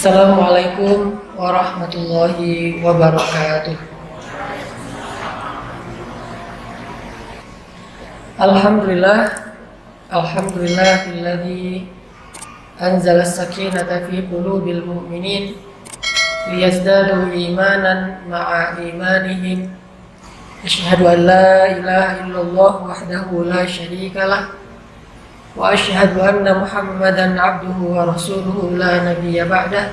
Assalamualaikum warahmatullahi wabarakatuh. Alhamdulillahilladzi anzala as-sakinata fi qulubil mu'minin liyazdadu imanan ma'a imanihim. Asyhadu an la ilaha illallah wahdahu la syarikalah wa asyhadu anna Muhammadan abduhu wa rasuluhu la nabiyya ba'dah.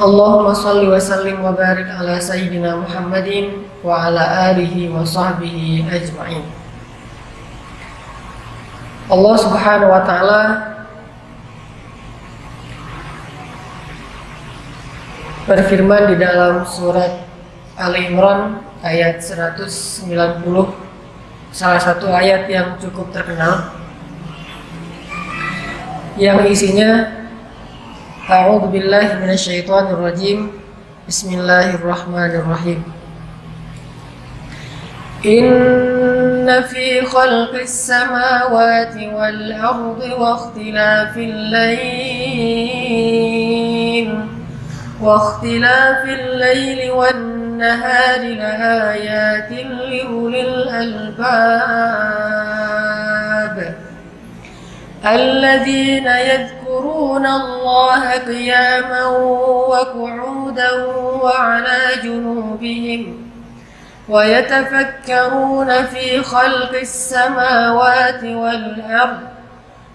Allahumma shalli wa sallim wa barik ala sayyidina Muhammadin wa ala alihi wa sahbihi ajma'in. Allah Subhanahu wa ta'ala berfirman di dalam surat Ali Imran ayat 190, salah satu ayat yang cukup terkenal yang isinya A'udzu billahi minasyaitonir rajim. Bismillahirrahmanirrahim. Inna fi khalqis samawati wal ardi wa ikhtilafil layli wan nahari laayatin liulil albab alladzina yadhkuruna Allaha qiyaman wa qu'udan wa 'ala junubihim wa yatafakkaruna fi khalqis samawati wal ardi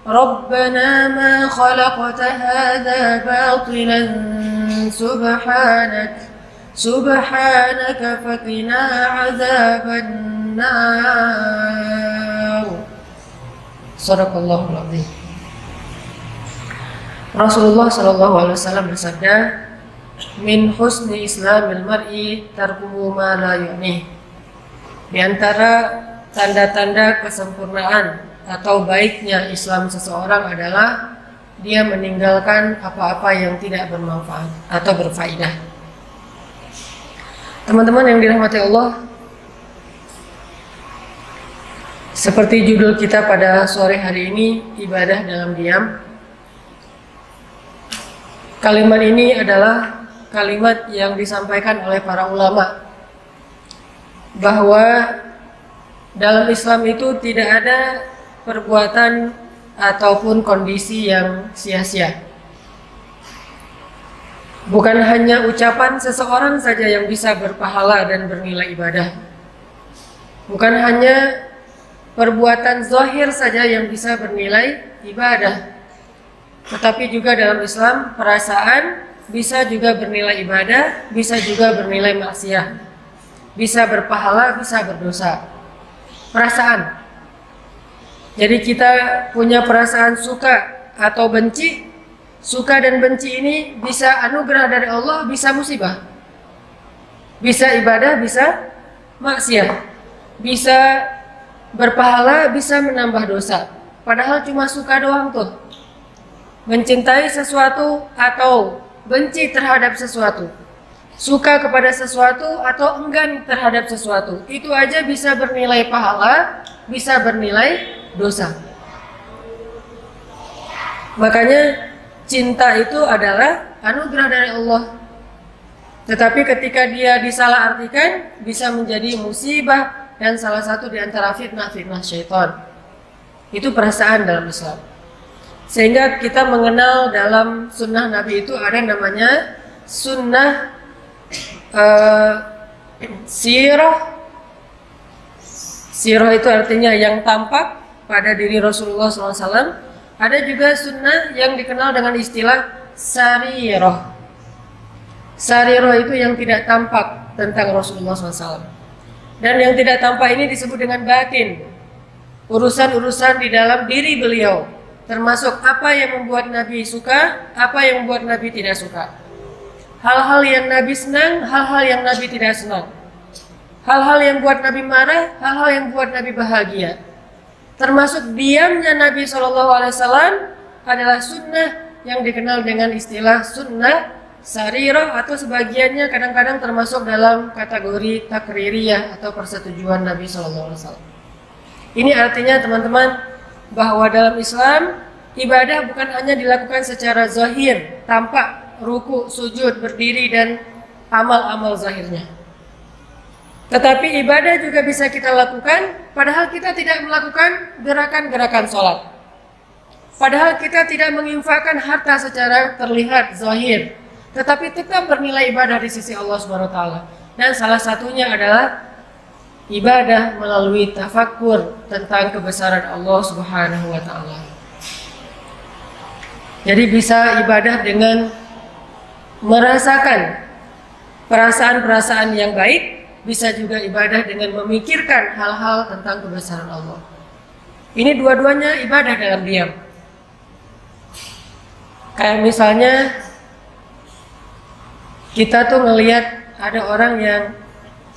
Rabbana ma khalaqta hadha batilan subhanaka faqina 'adzaban nar. Shadaqallahul azim. Rasulullah sallallahu alaihi wasallam bersabda, min husni islamil mar'i tarkuhu ma la yu'nih. Di antara tanda-tanda kesempurnaan atau baiknya Islam seseorang adalah dia meninggalkan apa-apa yang tidak bermanfaat atau berfaedah. Teman-teman yang dirahmati Allah, seperti judul kita pada sore hari ini, ibadah dalam diam. Kalimat ini adalah kalimat yang disampaikan oleh para ulama bahwa dalam Islam itu tidak ada perbuatan ataupun kondisi yang sia-sia. Bukan hanya ucapan seseorang saja yang bisa berpahala dan bernilai ibadah. Bukan hanya perbuatan zahir saja yang bisa bernilai ibadah. Tetapi juga dalam Islam perasaan bisa juga bernilai ibadah, bisa juga bernilai maksiat. Bisa berpahala, bisa berdosa. Perasaan. Jadi kita punya perasaan suka atau benci. Suka dan benci ini bisa anugerah dari Allah, bisa musibah. Bisa ibadah, bisa maksiat. Bisa berpahala, bisa menambah dosa. Padahal cuma suka doang tuh. Mencintai sesuatu atau benci terhadap sesuatu. Suka kepada sesuatu atau enggan terhadap sesuatu. Itu aja bisa bernilai pahala, bisa bernilai dosa. Makanya cinta itu adalah anugerah dari Allah. Tetapi ketika dia disalahartikan bisa menjadi musibah dan salah satu di antara fitnah-fitnah syaitan. Itu perasaan dalam Islam. Sehingga kita mengenal dalam sunnah Nabi itu ada namanya sunnah sirah. Sirah itu artinya yang tampak pada diri Rasulullah SAW. Ada juga sunnah yang dikenal dengan istilah sarirah. Sarirah itu yang tidak tampak tentang Rasulullah SAW. Dan yang tidak tampak ini disebut dengan batin. Urusan-urusan di dalam diri beliau. Termasuk apa yang membuat Nabi suka, apa yang membuat Nabi tidak suka. Hal-hal yang Nabi senang, hal-hal yang Nabi tidak senang. Hal-hal yang buat Nabi marah, hal-hal yang buat Nabi bahagia. Termasuk diamnya Nabi SAW adalah sunnah yang dikenal dengan istilah sunnah sarirah atau sebagiannya kadang-kadang termasuk dalam kategori takririyah atau persetujuan Nabi SAW. Ini artinya teman-teman bahwa dalam Islam ibadah bukan hanya dilakukan secara zahir, tampak, ruku, sujud, berdiri, dan amal-amal zahirnya. Tetapi ibadah juga bisa kita lakukan padahal kita tidak melakukan gerakan-gerakan sholat. Padahal kita tidak menginfakkan harta secara terlihat zahir, tetapi tetap bernilai ibadah di sisi Allah Subhanahu wa taala. Dan salah satunya adalah ibadah melalui tafakkur tentang kebesaran Allah Subhanahu wa taala. Jadi bisa ibadah dengan merasakan perasaan-perasaan yang baik, bisa juga ibadah dengan memikirkan hal-hal tentang kebesaran Allah. Ini dua-duanya ibadah dalam diam. Kayak misalnya kita tuh ngelihat ada orang yang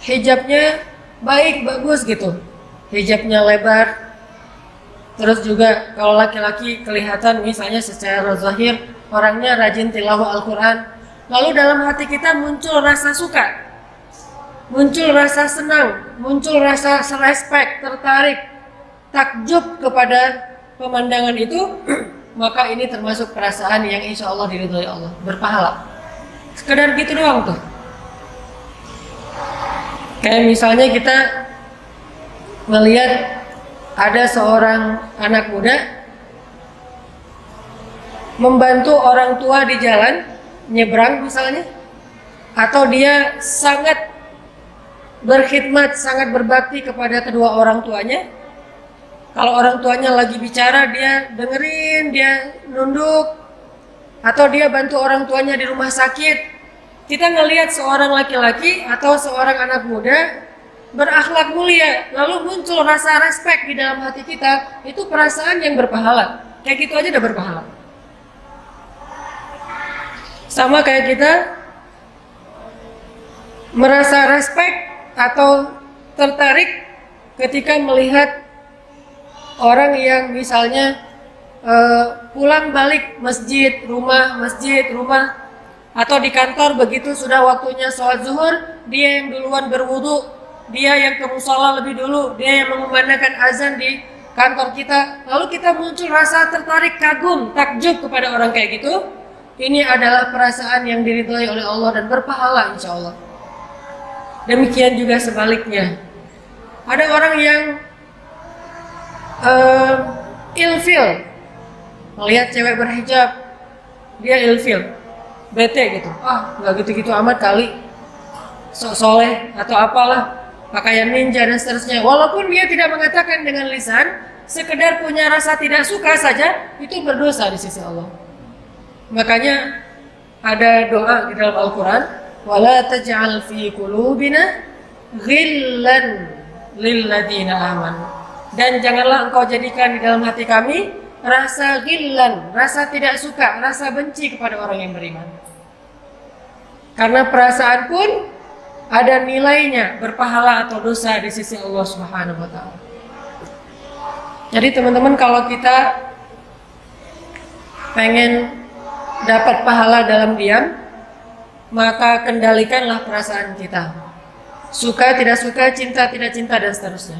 hijabnya baik, bagus gitu, hijabnya lebar. Terus juga kalau laki-laki kelihatan misalnya secara zahir orangnya rajin tilawah Al-Quran, lalu dalam hati kita muncul rasa suka, muncul rasa senang, muncul rasa respect, tertarik, takjub kepada pemandangan itu, maka ini termasuk perasaan yang insya Allah diridhoi Allah, berpahala. Sekedar gitu doang tuh. Kayak misalnya kita melihat ada seorang anak muda membantu orang tua di jalan nyebrang misalnya, atau dia sangat berkhidmat, sangat berbakti kepada kedua orang tuanya. Kalau orang tuanya lagi bicara dia dengerin, dia nunduk, atau dia bantu orang tuanya di rumah sakit. Kita ngelihat seorang laki-laki atau seorang anak muda berakhlak mulia, lalu muncul rasa respect di dalam hati kita, itu perasaan yang berpahala. Kayak gitu aja udah berpahala. Sama kayak kita merasa respect atau tertarik ketika melihat orang yang misalnya pulang balik masjid, rumah, atau di kantor begitu sudah waktunya sholat zuhur, dia yang duluan berwudu, dia yang ke musola lebih dulu, dia yang mengumandangkan azan di kantor kita, lalu kita muncul rasa tertarik, kagum, takjub kepada orang kayak gitu. Ini adalah perasaan yang diridhoi oleh Allah dan berpahala insya Allah. Demikian juga sebaliknya, ada orang yang ilfil melihat cewek berhijab, dia ilfil, bete gitu, nggak gitu-gitu amat kali, sok soleh atau apalah, pakaian ninja dan seterusnya. Walaupun dia tidak mengatakan dengan lisan, sekedar punya rasa tidak suka saja, itu berdosa di sisi Allah. Makanya ada doa di dalam Al-Quran, wala taj'al fi qulubina ghillan lilladzina amanu, dan janganlah engkau jadikan di dalam hati kami rasa ghillan, rasa tidak suka, rasa benci kepada orang yang beriman. Karena perasaan pun ada nilainya, berpahala atau dosa di sisi Allah Subhanahu wa taala. Jadi teman-teman, kalau kita pengen dapat pahala dalam diam, maka kendalikanlah perasaan kita. Suka tidak suka, cinta tidak cinta, dan seterusnya.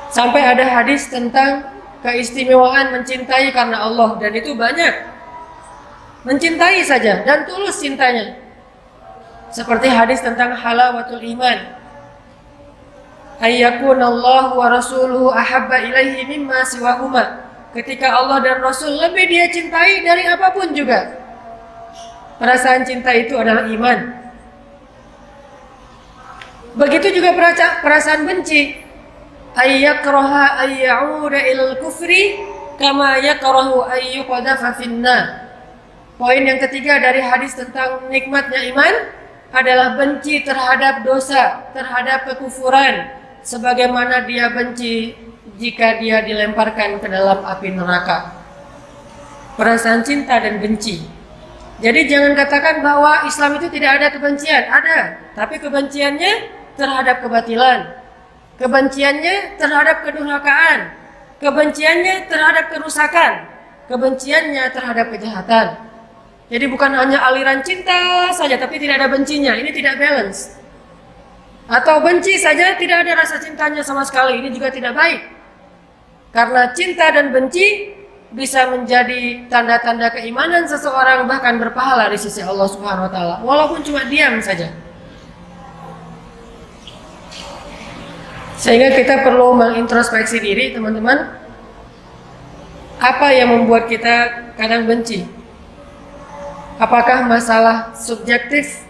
Sampai ada hadis tentang keistimewaan mencintai karena Allah, dan itu banyak. Mencintai saja dan tulus cintanya. Seperti hadis tentang halawatul iman, ayyakunallahu wa rasuluhu ahabba ilaihi mimma siwahuma. Ketika Allah dan Rasul lebih dia cintai dari apapun juga. Perasaan cinta itu adalah iman. Begitu juga perasaan benci. Ayyakraha ayyauda ilal kufri kama yakrahu ayyuqadhafa finnar. Poin yang ketiga dari hadis tentang nikmatnya iman adalah benci terhadap dosa, terhadap kekufuran, sebagaimana dia benci jika dia dilemparkan ke dalam api neraka. Perasaan cinta dan benci. Jadi jangan katakan bahwa Islam itu tidak ada kebencian, ada, tapi kebenciannya terhadap kebatilan, kebenciannya terhadap kedurhakaan, kebenciannya terhadap kerusakan, kebenciannya terhadap kejahatan. Jadi bukan hanya aliran cinta saja tapi tidak ada bencinya, ini tidak balance. Atau benci saja tidak ada rasa cintanya sama sekali, ini juga tidak baik. Karena cinta dan benci bisa menjadi tanda-tanda keimanan seseorang, bahkan berpahala di sisi Allah Subhanahu wa taala, walaupun cuma diam saja. Sehingga kita perlu mengintrospeksi diri, teman-teman. Apa yang membuat kita kadang benci? Apakah masalah subjektif,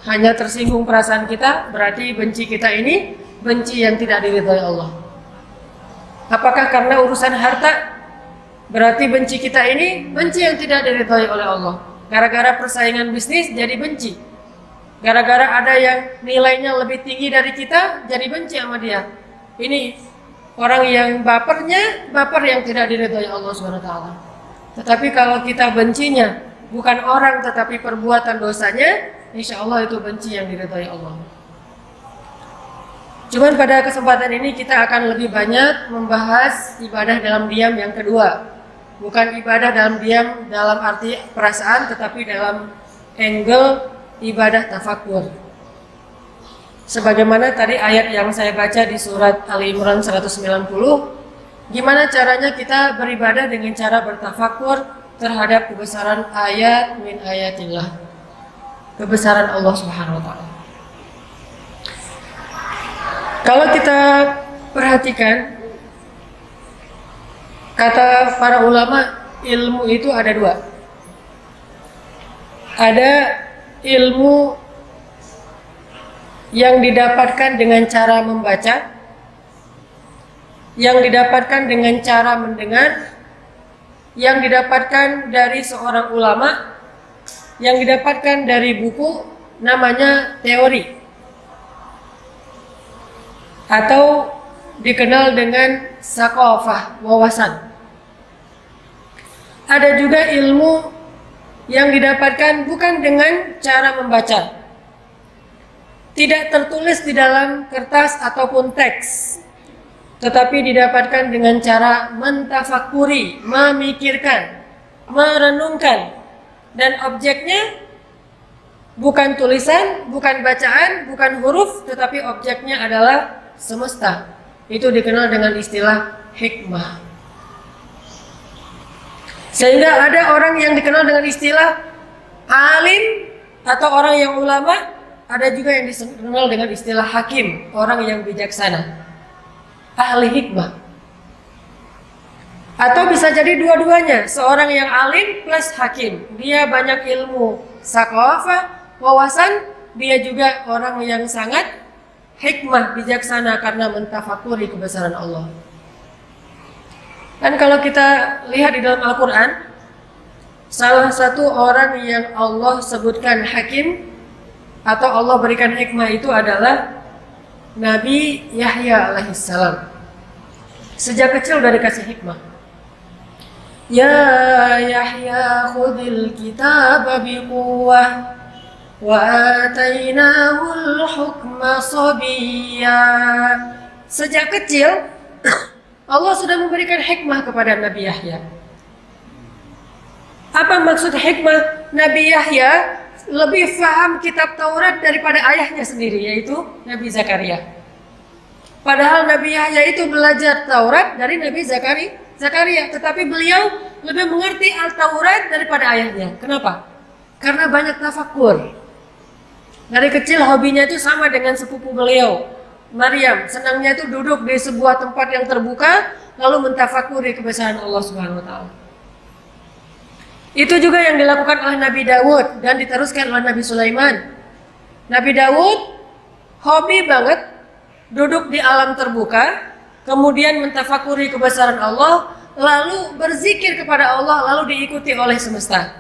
hanya tersinggung perasaan kita, berarti benci kita ini benci yang tidak diridhoi Allah? Apakah karena urusan harta, berarti benci kita ini benci yang tidak diridhoi oleh Allah? Gara-gara persaingan bisnis jadi benci. Gara-gara ada yang nilainya lebih tinggi dari kita, jadi benci sama dia. Ini orang yang baper yang tidak diridhoi Allah SWT. Tetapi kalau kita bencinya bukan orang tetapi perbuatan dosanya, insya Allah itu benci yang diridhoi Allah. Cuman pada kesempatan ini kita akan lebih banyak membahas ibadah dalam diam yang kedua. Bukan ibadah dalam diam dalam arti perasaan, tetapi dalam angle ibadah tafakkur. Sebagaimana tadi ayat yang saya baca di surat Ali Imran 190, gimana caranya kita beribadah dengan cara bertafakkur terhadap kebesaran ayat min ayatillah, kebesaran Allah Subhanahu wa taala. Kalau kita perhatikan, kata para ulama, ilmu itu ada dua. Ada ilmu yang didapatkan dengan cara membaca, yang didapatkan dengan cara mendengar, yang didapatkan dari seorang ulama, yang didapatkan dari buku, namanya teori, atau dikenal dengan saqafah, wawasan. Ada juga ilmu yang didapatkan bukan dengan cara membaca, tidak tertulis di dalam kertas ataupun teks, tetapi didapatkan dengan cara mentafakuri, memikirkan, merenungkan, dan objeknya bukan tulisan, bukan bacaan, bukan huruf, tetapi objeknya adalah semesta. Itu dikenal dengan istilah hikmah. Sehingga ada orang yang dikenal dengan istilah alim atau orang yang ulama, ada juga yang dikenal dengan istilah hakim, orang yang bijaksana, ahli hikmah. Atau bisa jadi dua-duanya, seorang yang alim plus hakim. Dia banyak ilmu saqafah, wawasan, dia juga orang yang sangat hikmah, bijaksana karena mentafakuri kebesaran Allah. Dan kalau kita lihat di dalam Al-Quran, salah satu orang yang Allah sebutkan hakim atau Allah berikan hikmah itu adalah Nabi Yahya alaihissalam. Sejak kecil udah dikasih hikmah. Ya Yahya khudil kitaba biquwwah wa atainahul hukma sabiyya. Sejak kecil Allah sudah memberikan hikmah kepada Nabi Yahya. Apa maksud hikmah? Nabi Yahya lebih paham kitab Taurat daripada ayahnya sendiri, yaitu Nabi Zakaria. Padahal Nabi Yahya itu belajar Taurat dari Nabi Zakaria, tetapi beliau lebih mengerti Al-Taurat daripada ayahnya. Kenapa? Karena banyak tafakkur. Dari kecil hobinya itu sama dengan sepupu beliau, Maryam. Senangnya itu duduk di sebuah tempat yang terbuka lalu mentafakuri kebesaran Allah Subhanahu wa taala. Itu juga yang dilakukan oleh Nabi Daud dan diteruskan oleh Nabi Sulaiman. Nabi Daud hobi banget duduk di alam terbuka, kemudian mentafakuri kebesaran Allah, lalu berzikir kepada Allah, lalu diikuti oleh semesta.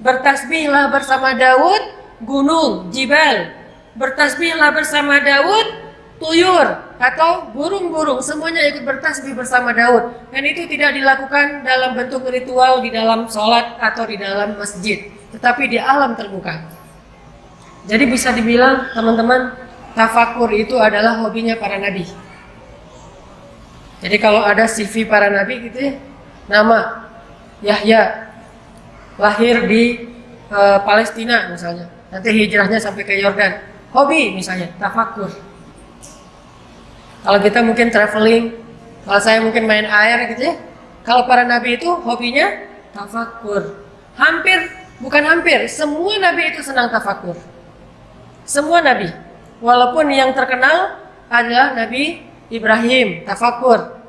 Bertasbihlah bersama Daud gunung, jibal. Bertasbihlah bersama Daud tuyur atau burung-burung, semuanya ikut bertasbih bersama Daud. Dan itu tidak dilakukan dalam bentuk ritual di dalam sholat atau di dalam masjid, tetapi di alam terbuka. Jadi bisa dibilang teman-teman, tafakur itu adalah hobinya para nabi. Jadi kalau ada CV para nabi gitu ya, nama Yahya, lahir di Palestina misalnya, nanti hijrahnya sampai ke Yordan. Hobi misalnya tafakur. Kalau kita mungkin traveling, kalau saya mungkin main air gitu ya, Kalau para nabi itu hobinya tafakur. Bukan hampir, semua nabi itu senang tafakur. Semua nabi. Walaupun yang terkenal adalah Nabi Ibrahim, tafakur.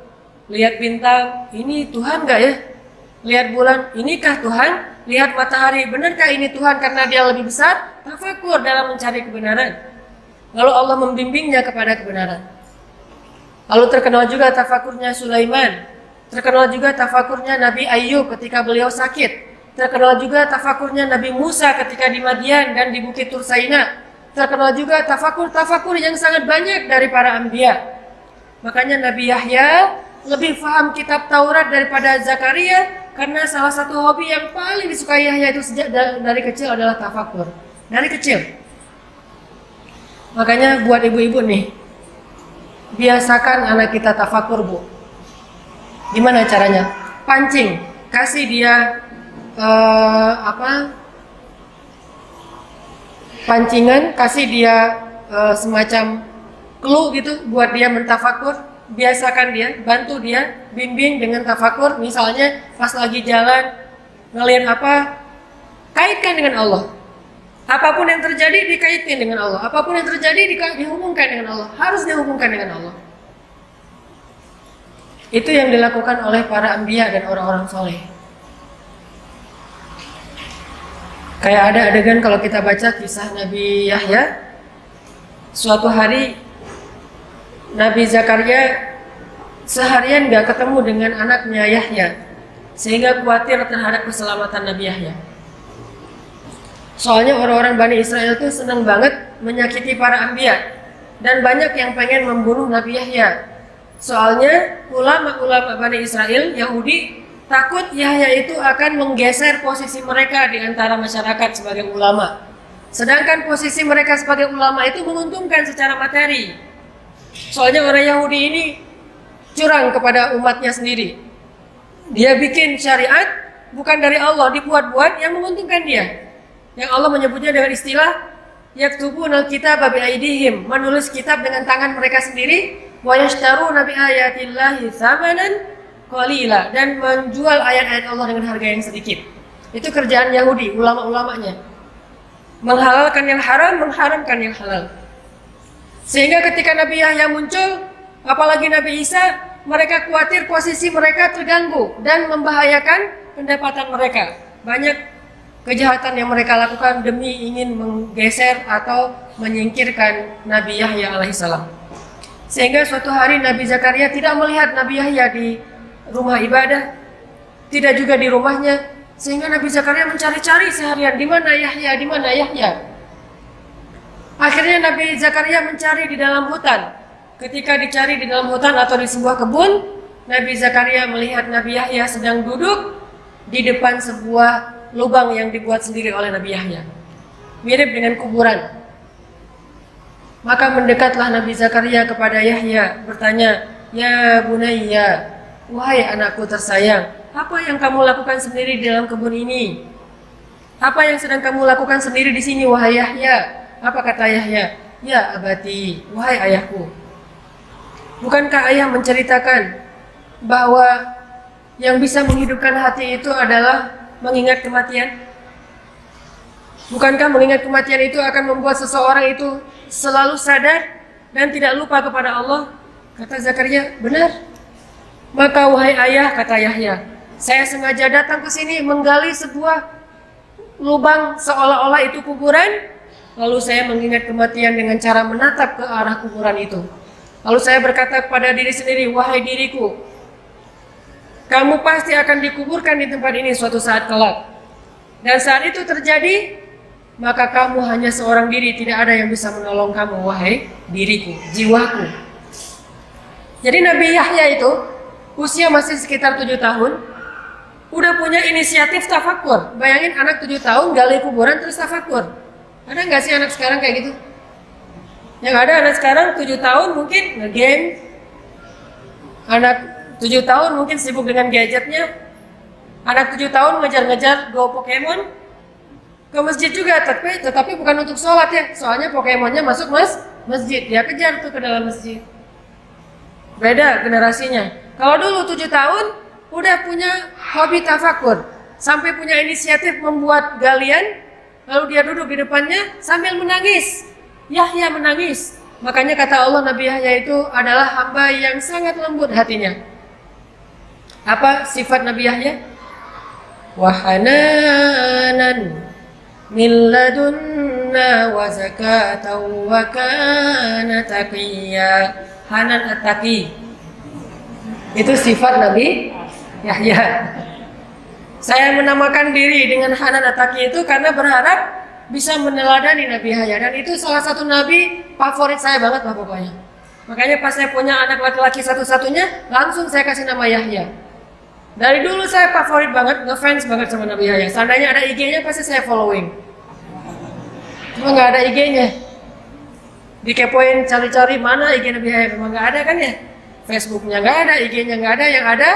Lihat bintang, ini Tuhan gak ya? Lihat bulan, inikah Tuhan? Lihat matahari, benarkah ini Tuhan karena dia lebih besar? Tafakur dalam mencari kebenaran. Lalu Allah membimbingnya kepada kebenaran. Lalu terkenal juga tafakurnya Sulaiman. Terkenal juga tafakurnya Nabi Ayub ketika beliau sakit. Terkenal juga tafakurnya Nabi Musa ketika di Madian dan di Bukit Tursaina. Terkenal juga tafakur yang sangat banyak dari para anbiya. Makanya Nabi Yahya lebih paham kitab Taurat daripada Zakaria, karena salah satu hobi yang paling disukai Yahya itu sejak dari kecil adalah tafakur. Dari kecil. Makanya buat ibu-ibu nih, biasakan anak kita tafakur, Bu. Gimana caranya? Pancing, kasih dia pancingan, kasih dia semacam clue gitu buat dia mentafakur. Biasakan dia, bantu dia, bimbing dengan tafakur. Misalnya pas lagi jalan ngelihat apa, kaitkan dengan Allah. Apapun yang terjadi dikaitkan dengan Allah. Apapun yang terjadi dihubungkan dengan Allah. Harus dihubungkan dengan Allah. Itu yang dilakukan oleh para anbiya dan orang-orang soleh. Kayak ada adegan kalau kita baca kisah Nabi Yahya. Suatu hari Nabi Zakaria seharian gak ketemu dengan anaknya Yahya, sehingga khawatir terhadap keselamatan Nabi Yahya. Soalnya orang-orang Bani Israel itu senang banget menyakiti para anbiya, dan banyak yang pengen membunuh Nabi Yahya. Soalnya ulama-ulama Bani Israel, Yahudi, takut Yahya itu akan menggeser posisi mereka di antara masyarakat sebagai ulama. Sedangkan posisi mereka sebagai ulama itu menguntungkan secara materi. Soalnya orang Yahudi ini curang kepada umatnya sendiri. Dia bikin syariat bukan dari Allah, dibuat-buat yang menguntungkan dia. Yang Allah menyebutnya dengan istilah yaktubunal kitaba bi aidihim, menulis kitab dengan tangan mereka sendiri. Wa yashtaruna bi ayatillahi tsamanan qalila, dan menjual ayat-ayat Allah dengan harga yang sedikit. Itu kerjaan Yahudi, ulama-ulamanya. Menghalalkan yang haram, mengharamkan yang halal. Sehingga ketika Nabi Yahya muncul, apalagi Nabi Isa, mereka khawatir posisi mereka terganggu dan membahayakan pendapatan mereka. Banyak kejahatan yang mereka lakukan demi ingin menggeser atau menyingkirkan Nabi Yahya alaihissalam. Sehingga suatu hari Nabi Zakaria tidak melihat Nabi Yahya di rumah ibadah, tidak juga di rumahnya. Sehingga Nabi Zakaria mencari-cari seharian, di mana Yahya, di mana Yahya. Akhirnya Nabi Zakaria mencari di dalam hutan. Ketika dicari di dalam hutan atau di sebuah kebun, Nabi Zakaria melihat Nabi Yahya sedang duduk di depan sebuah lubang yang dibuat sendiri oleh Nabi Yahya, mirip dengan kuburan. Maka mendekatlah Nabi Zakaria kepada Yahya, bertanya, "Ya bunayya, wahai anakku tersayang, apa yang kamu lakukan sendiri di dalam kebun ini? Apa yang sedang kamu lakukan sendiri di sini, wahai Yahya?" Apa kata Yahya? "Ya abati, wahai ayahku, bukankah ayah menceritakan bahwa yang bisa menghidupkan hati itu adalah mengingat kematian? Bukankah mengingat kematian itu akan membuat seseorang itu selalu sadar dan tidak lupa kepada Allah?" Kata Zakaria, "Benar." "Maka wahai ayah," kata Yahya, "saya sengaja datang ke sini menggali sebuah lubang seolah-olah itu kuburan. Lalu saya mengingat kematian dengan cara menatap ke arah kuburan itu. Lalu saya berkata kepada diri sendiri, wahai diriku, kamu pasti akan dikuburkan di tempat ini suatu saat kelak. Dan saat itu terjadi, maka kamu hanya seorang diri, tidak ada yang bisa menolong kamu, wahai diriku, jiwaku." Jadi Nabi Yahya itu usia masih sekitar 7 tahun, udah punya inisiatif tafakur. Bayangin anak 7 tahun gali kuburan terus tafakur. Ada nggak sih anak sekarang kayak gitu? Yang ada anak sekarang 7 tahun mungkin nge-game. Anak 7 tahun mungkin sibuk dengan gadgetnya. Anak 7 tahun ngejar-ngejar Go Pokemon. Ke masjid juga, tetapi bukan untuk sholat ya. Soalnya Pokemonnya masuk masjid. Dia kejar tuh ke dalam masjid. Beda generasinya. Kalau dulu 7 tahun udah punya hobi tafakur, sampai punya inisiatif membuat galian, lalu dia duduk di depannya sambil menangis. Yahya menangis. Makanya kata Allah, Nabi Yahya itu adalah hamba yang sangat lembut hatinya. Apa sifat Nabi Yahya? Wahananan min ladunna wa zakatan wa kana taqiyya. Hanan at-taqi. Itu sifat Nabi Yahya. Saya menamakan diri dengan Hanan at-taqi itu karena berharap bisa meneladani Nabi Yahya, dan itu salah satu nabi favorit saya banget lah pokoknya. Makanya pas saya punya anak laki-laki satu-satunya, langsung saya kasih nama Yahya. Dari dulu saya favorit banget, ngefans banget sama Nabi Yahya. Seandainya ada IG-nya pasti saya following. Cuma nggak ada IG-nya. Dikepoin cari-cari mana IG Nabi Yahya, memang nggak ada kan ya. Facebooknya nggak ada, IG-nya nggak ada, yang ada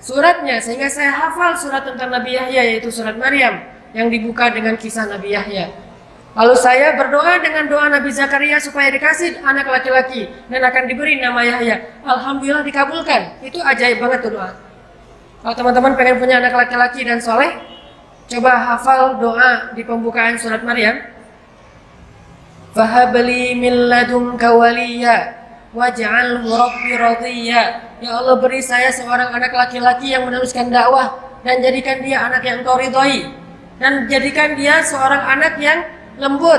suratnya. Sehingga saya hafal surat tentang Nabi Yahya, yaitu surat Maryam yang dibuka dengan kisah Nabi Yahya. Lalu saya berdoa dengan doa Nabi Zakaria supaya dikasih anak laki-laki dan akan diberi nama Yahya. Alhamdulillah dikabulkan. Itu ajaib banget tuh doa. Kalau teman-teman pengen punya anak laki-laki dan soleh, coba hafal doa di pembukaan surat Maryam. Fahabli min ladunka waliya waj'alhu rabbi radiyya. Ya Allah, beri saya seorang anak laki-laki yang meneruskan dakwah dan jadikan dia anak yang Engkau ridhoi. Dan jadikan dia seorang anak yang lembut,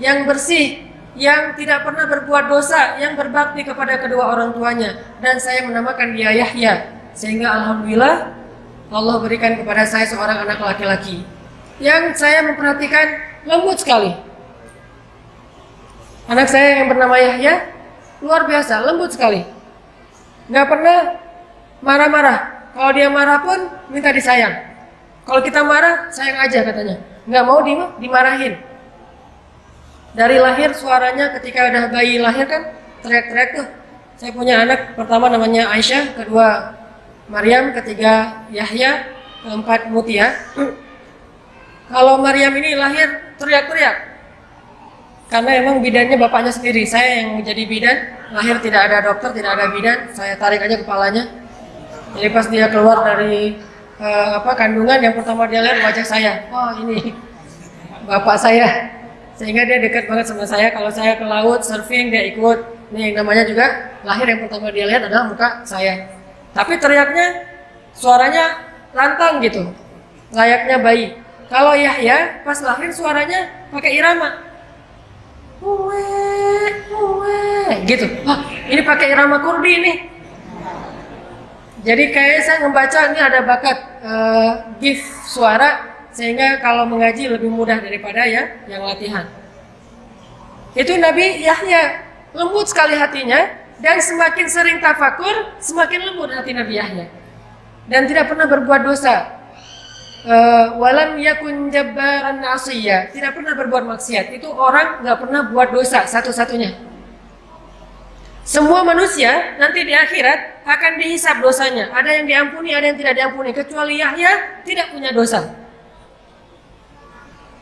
yang bersih, yang tidak pernah berbuat dosa, yang berbakti kepada kedua orang tuanya. Dan saya menamakan dia Yahya. Sehingga alhamdulillah Allah berikan kepada saya seorang anak laki-laki yang saya memperhatikan lembut sekali. Anak saya yang bernama Yahya luar biasa, lembut sekali. Nggak pernah marah-marah. Kalau dia marah pun minta disayang. Kalau kita marah, sayang aja katanya. Nggak mau dimarahin. Dari lahir suaranya ketika udah bayi lahir kan teriak-teriak tuh. Saya punya anak pertama namanya Aisyah, kedua Maryam, ketiga Yahya, keempat Mutia. Kalau Maryam ini lahir teriak-teriak. Karena emang bidannya bapaknya sendiri. Saya yang menjadi bidan, lahir tidak ada dokter, tidak ada bidan. Saya tarik aja kepalanya. Jadi pas dia keluar dari kandungan, yang pertama dia lihat wajah saya. Oh, ini bapak saya. Sehingga dia dekat banget sama saya. Kalau saya ke laut surfing dia ikut. Ini yang namanya juga lahir, yang pertama dia lihat adalah muka saya. Tapi teriaknya, suaranya lantang gitu, layaknya bayi. Kalau Yahya pas lahir suaranya pakai irama, gitu. Wah, ini pakai irama Kurdi nih. Jadi kayak saya membaca ini ada bakat gift suara, sehingga kalau mengaji lebih mudah daripada ya yang latihan. Itu Nabi Yahya, lembut sekali hatinya, dan semakin sering tafakur, semakin lembut hati Nabi Yahya. Dan tidak pernah berbuat dosa. Walam yakun jabbaran asiyya, tidak pernah berbuat maksiat. Itu orang nggak pernah buat dosa satu-satunya. Semua manusia nanti di akhirat akan dihisab dosanya. Ada yang diampuni, ada yang tidak diampuni. Kecuali Yahya tidak punya dosa,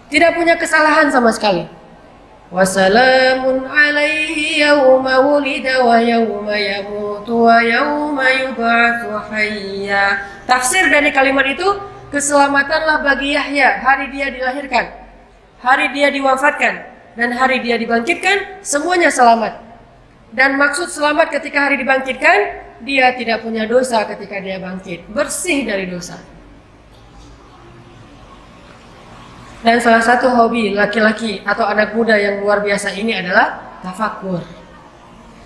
tidak punya kesalahan sama sekali. Wassalamun alaihi yawma wulida wa yawma yamutu wa yawma yub'atsu hayya. Tafsir dari kalimat itu, keselamatanlah bagi Yahya hari dia dilahirkan, hari dia diwafatkan, dan hari dia dibangkitkan, semuanya selamat. Dan maksud selamat ketika hari dibangkitkan, dia tidak punya dosa ketika dia bangkit, bersih dari dosa. Dan salah satu hobi laki-laki atau anak muda yang luar biasa ini adalah tafakur.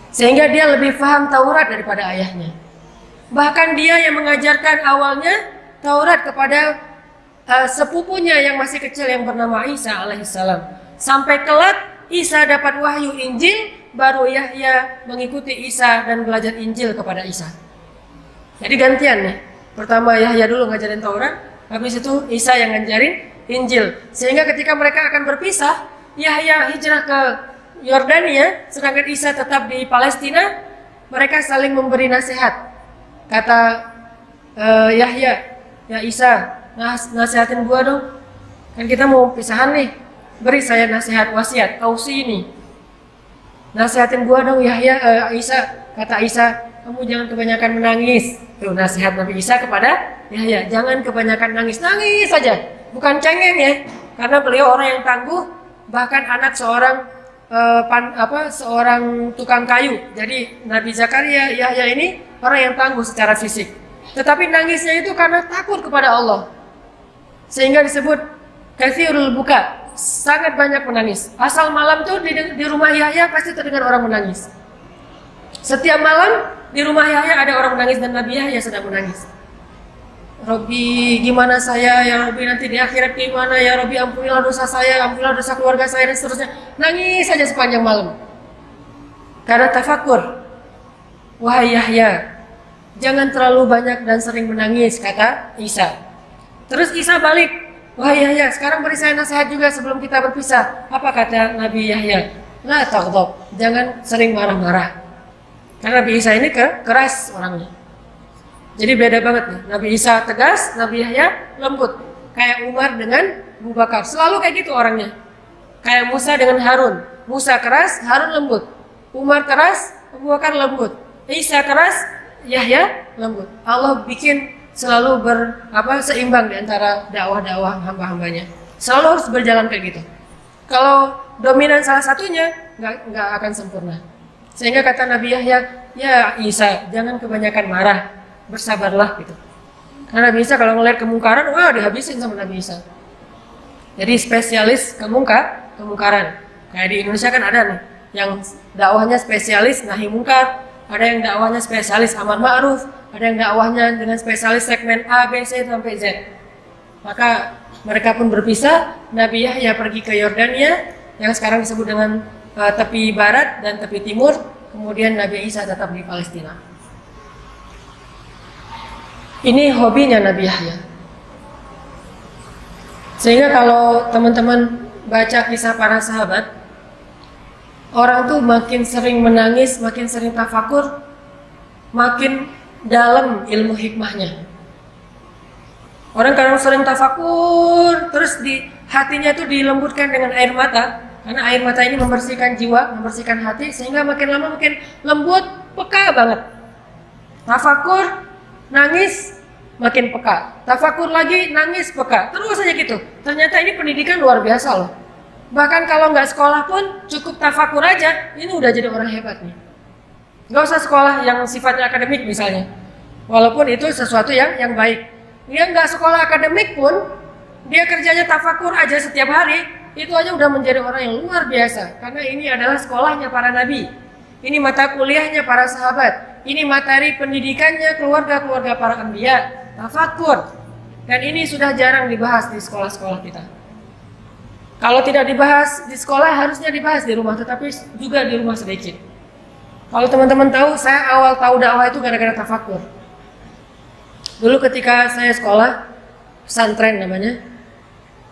Sehingga dia lebih paham Taurat daripada ayahnya. Bahkan dia yang mengajarkan awalnya Taurat kepada sepupunya yang masih kecil yang bernama Isa alaihissalam. Sampai kelak Isa dapat wahyu Injil, baru Yahya mengikuti Isa dan belajar Injil kepada Isa. Jadi gantian nih. Pertama Yahya dulu ngajarin Taurat, habis itu Isa yang ngajarin Injil. Sehingga ketika mereka akan berpisah, Yahya hijrah ke Yordania, sedangkan Isa tetap di Palestina. Mereka saling memberi nasihat. Kata Yahya, ya Isa, nasihatin gua dong. Kan kita mau pisahan nih. Beri saya nasihat wasiat, ausi ini. Nasihatin gua dong Yahya, Isa. kata Isa, kamu jangan kebanyakan menangis. Tuh nasihat Nabi Isa kepada Yahya, jangan kebanyakan nangis, nangis saja, bukan cengeng ya, karena beliau orang yang tangguh, bahkan anak seorang seorang tukang kayu. Jadi Nabi Zakaria, Yahya ini orang yang tangguh secara fisik, tetapi nangisnya itu karena takut kepada Allah, sehingga disebut katsirul buka, sangat banyak menangis. Asal malam tuh di rumah Yahya pasti terdengar orang menangis. Setiap malam di rumah Yahya ada orang menangis dan Nabi Yahya sedang menangis. Robbi, gimana saya ya Robbi, nanti di akhirat gimana ya Robbi, ampunilah dosa saya, ampunilah dosa keluarga saya, dan seterusnya. Nangis saja sepanjang malam karena tafakur. Wahai Yahya, jangan terlalu banyak dan sering menangis, kata Isa. Terus Isa balik, wahai Yahya, sekarang beri saya nasihat juga sebelum kita berpisah. Apa kata Nabi Yahya? La taghdab, jangan sering marah-marah. Karena Nabi Isa ini keras orangnya. Jadi beda banget nih. Nabi Isa tegas, Nabi Yahya lembut. Kayak Umar dengan Abu Bakar, selalu kayak gitu orangnya. Kayak Musa dengan Harun. Musa keras, Harun lembut. Umar keras, Abu Bakar lembut. Isa keras, Yahya lembut. Allah bikin selalu seimbang di antara dakwah-dakwah hamba-hambanya. Selalu harus berjalan kayak gitu. Kalau dominan salah satunya, nggak akan sempurna. Sehingga kata Nabi Yahya, ya Isa, jangan kebanyakan marah, bersabarlah gitu. Karena Nabi Isa kalau ngelihat kemungkaran, wah dihabisin sama Nabi Isa. Jadi spesialis kemungkaran. Kayak di Indonesia kan ada nih, yang dakwahnya spesialis nahi mungkar, ada yang dakwahnya spesialis amar ma'ruf, ada yang dakwahnya dengan spesialis segmen A, B, C sampai Z. Maka mereka pun berpisah. Nabi Yahya pergi ke Yordania, yang sekarang disebut dengan tepi barat dan tepi timur. Kemudian Nabi Isa tetap di Palestina. Ini hobinya Nabi Yahya. Sehingga kalau teman-teman baca kisah para sahabat, orang tuh makin sering menangis, makin sering tafakur, makin dalam ilmu hikmahnya. Orang kadang sering tafakur, terus di hatinya tuh dilembutkan dengan air mata. Karena air mata ini membersihkan jiwa, membersihkan hati, sehingga makin lama makin lembut, peka banget. Tafakur, nangis, makin peka. Tafakur lagi, nangis, peka. Terus saja gitu. Ternyata ini pendidikan luar biasa loh. Bahkan kalau nggak sekolah pun, cukup tafakur aja, ini udah jadi orang hebat nih. Nggak usah sekolah yang sifatnya akademik misalnya. Walaupun itu sesuatu yang baik. Dia nggak sekolah akademik pun, dia kerjanya tafakur aja setiap hari, itu aja udah menjadi orang yang luar biasa. Karena ini adalah sekolahnya para nabi, ini mata kuliahnya para sahabat, ini materi pendidikannya keluarga-keluarga para anbiya, tafakur. Dan ini sudah jarang dibahas di sekolah-sekolah kita. Kalau tidak dibahas di sekolah, harusnya dibahas di rumah, tetapi juga di rumah sedikit. Kalau teman-teman tahu, saya awal tahu dakwah itu gara-gara tafakur. Dulu ketika saya sekolah, pesantren namanya,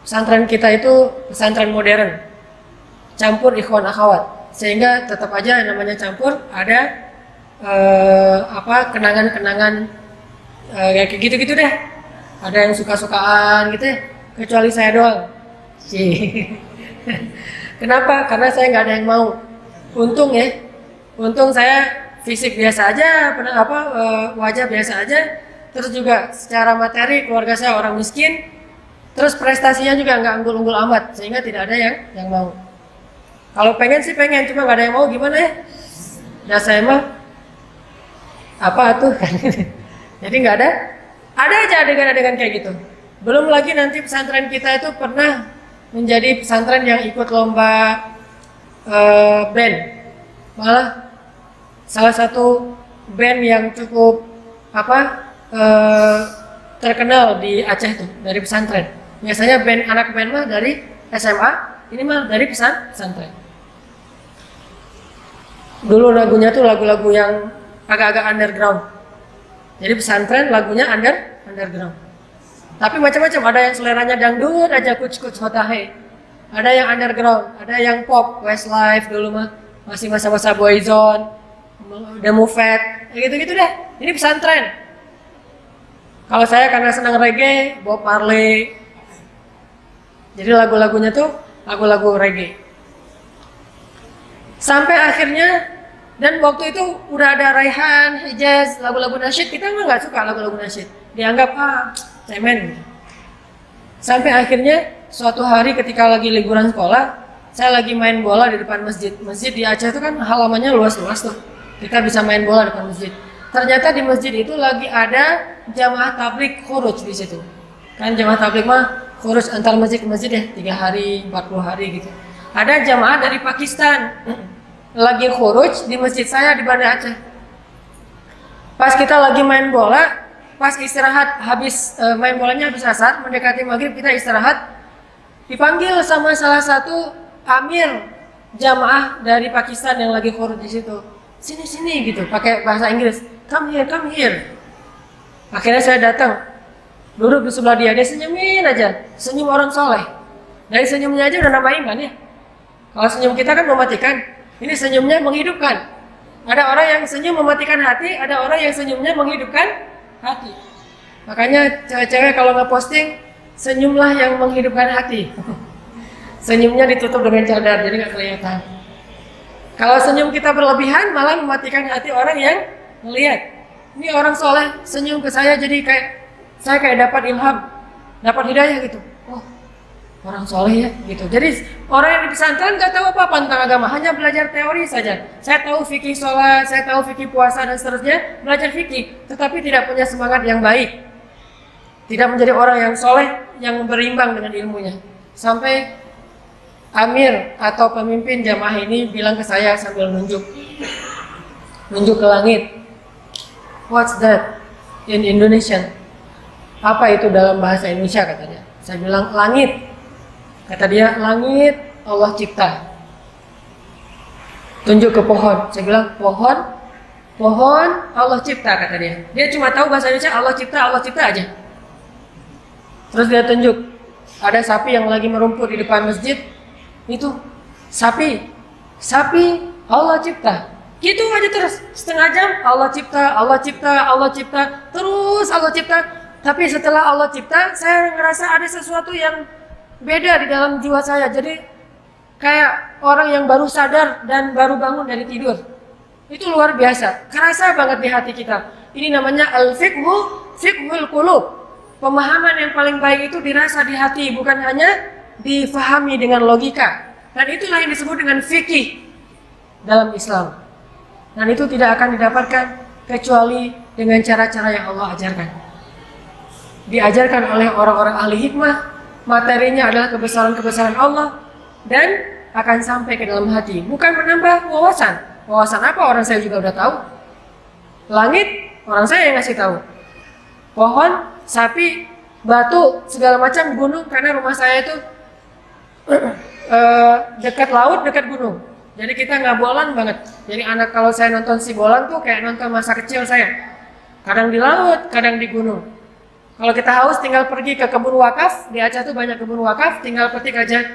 pesantren kita itu pesantren modern, campur ikhwan akhwat, sehingga tetap aja namanya campur, ada kenangan-kenangan kayak gitu-gitu deh. Ada yang suka-sukaan gitu ya, kecuali saya doang. Kenapa? Karena saya nggak ada yang mau. Untung ya, untung saya fisik biasa aja, wajah biasa aja, terus juga secara materi keluarga saya orang miskin. Terus prestasinya juga nggak unggul-unggul amat, sehingga tidak ada yang mau. Kalau pengen sih pengen, cuma nggak ada yang mau, gimana ya? Dan saya mah apa tuh kan? Jadi nggak ada aja adegan-adegan kayak gitu. Belum lagi nanti pesantren kita itu pernah menjadi pesantren yang ikut lomba band. Malah salah satu band yang cukup terkenal di Aceh tuh dari pesantren. Biasanya anak band mah dari SMA, ini mah dari pesantren. Dulu lagunya tuh lagu-lagu yang agak-agak underground. Jadi pesantren lagunya underground. Tapi macam-macam, ada yang seleranya dangdut aja, kuc-kuc hotahe. Ada yang underground, ada yang pop, Westlife dulu mah masih masa-masa Boyzone, The Moved, gitu-gitu deh. Ini pesantren. Kalau saya karena senang reggae, Bob Marley. Jadi lagu-lagunya tuh lagu-lagu reggae. Sampai akhirnya Dan waktu itu udah ada Raihan, Hijaz, lagu-lagu nasyid. Kita mah nggak suka lagu-lagu nasyid. Dianggap cemen. Sampai akhirnya suatu hari ketika lagi liburan sekolah, saya lagi main bola di depan masjid. Masjid di Aceh itu kan halamannya luas-luas tuh. Kita bisa main bola di depan masjid. Ternyata di masjid itu lagi ada jamaah tabligh khuruj di situ. Kan jamaah tabligh mah khuruj antar masjid ke masjid ya, 3 hari, 40 hari gitu. Ada jamaah dari Pakistan lagi khuruj di masjid saya di Banda Aceh. Pas kita lagi main bola, pas istirahat habis main bolanya habis asar, mendekati maghrib kita istirahat, dipanggil sama salah satu amir jamaah dari Pakistan yang lagi khuruj di situ. Sini gitu, pakai bahasa Inggris. Come here. Akhirnya saya datang, duduk di sebelah dia senyumin aja, senyum orang soleh. Dari senyumnya aja udah nambah iman ya. Kalau senyum kita kan mematikan, ini senyumnya menghidupkan. Ada orang yang senyum mematikan hati, ada orang yang senyumnya menghidupkan hati. Makanya cewek-cewek kalau nge-posting, senyumlah yang menghidupkan hati. Senyumnya ditutup dengan cadar, jadi nggak kelihatan. Kalau senyum kita berlebihan, malah mematikan hati orang yang melihat. Ini orang soleh senyum ke saya, jadi saya kayak dapat ilham, dapat hidayah gitu. Oh, orang soleh ya gitu. Jadi orang yang di pesantren nggak tahu apa-apa tentang agama, hanya belajar teori saja. Saya tahu fikih sholat, saya tahu fikih puasa dan seterusnya, belajar fikih, tetapi tidak punya semangat yang baik, tidak menjadi orang yang soleh yang berimbang dengan ilmunya. Sampai amir atau pemimpin jamaah ini bilang ke saya sambil nunjuk ke langit. What's that in Indonesian? Apa itu dalam bahasa Indonesia, kata dia. Saya bilang langit. Kata dia, langit Allah cipta. Tunjuk ke pohon. Saya bilang pohon Allah cipta, kata dia. Dia cuma tahu bahasa Indonesia Allah cipta aja. Terus dia tunjuk, ada sapi yang lagi merumput di depan masjid. Itu sapi Allah cipta. Gitu aja terus, setengah jam Allah cipta, terus Allah cipta. Tapi setelah Allah cipta, saya ngerasa ada sesuatu yang beda di dalam jiwa saya. Jadi kayak orang yang baru sadar dan baru bangun dari tidur. Itu luar biasa, kerasa banget di hati kita. Ini namanya fiqhul qulub. Pemahaman yang paling baik itu dirasa di hati, bukan hanya difahami dengan logika. Dan itulah yang disebut dengan fikih dalam Islam. Dan itu tidak akan didapatkan kecuali dengan cara-cara yang Allah ajarkan. Diajarkan oleh orang-orang ahli hikmah, materinya adalah kebesaran-kebesaran Allah dan akan sampai ke dalam hati. Bukan menambah wawasan. Wawasan apa orang saya juga udah tahu. Langit orang saya yang ngasih tahu. Pohon, sapi, batu, segala macam, gunung, karena rumah saya itu dekat laut, dekat gunung. Jadi kita nggak bolan banget. Jadi anak kalau saya nonton si bolan tuh kayak nonton masa kecil saya. Kadang di laut, kadang di gunung. Kalau kita haus tinggal pergi ke kebun wakaf. Di Aceh tuh banyak kebun wakaf. Tinggal petik aja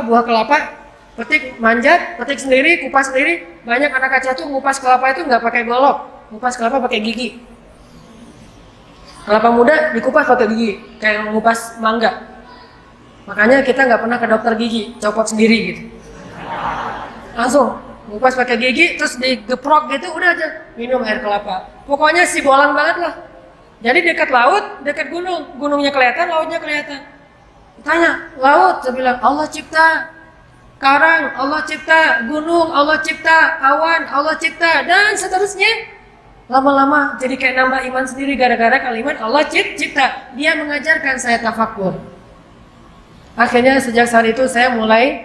buah kelapa, petik, manjat, petik sendiri, kupas sendiri. Banyak anak Aceh tuh ngupas kelapa itu nggak pakai golok, ngupas kelapa pakai gigi. Kelapa muda dikupas pakai gigi, kayak ngupas mangga. Makanya kita nggak pernah ke dokter gigi, copot sendiri gitu. Langsung ngupas pakai gigi, terus digeprok gitu, udah aja minum air kelapa. Pokoknya si bolang banget lah. Jadi dekat laut, dekat gunung, gunungnya kelihatan, lautnya kelihatan. Tanya, laut, saya bilang Allah cipta, karang Allah cipta, gunung Allah cipta, awan Allah cipta, dan seterusnya. Lama-lama jadi kayak nambah iman sendiri gara-gara kalimat Allah cipta. Dia mengajarkan saya tafakur. Akhirnya sejak saat itu saya mulai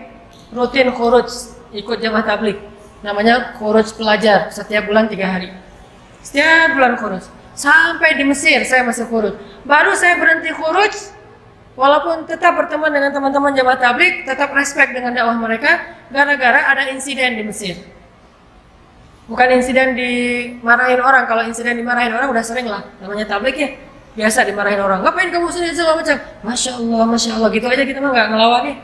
rutin khuruj, ikut jamaah tabligh. Namanya khuruj pelajar, setiap bulan 3 hari. Setiap bulan khuruj. Sampai di Mesir saya masih khuruj. Baru saya berhenti khuruj, walaupun tetap berteman dengan teman-teman jamaah tabligh, tetap respect dengan dakwah mereka, gara-gara ada insiden di Mesir. Bukan insiden dimarahin orang. Kalau insiden dimarahin orang udah sering lah, namanya tabligh ya, biasa dimarahin orang. Ngapain kamu sini segala macam? Masya Allah, gitu aja kita mah nggak ngelawan nih.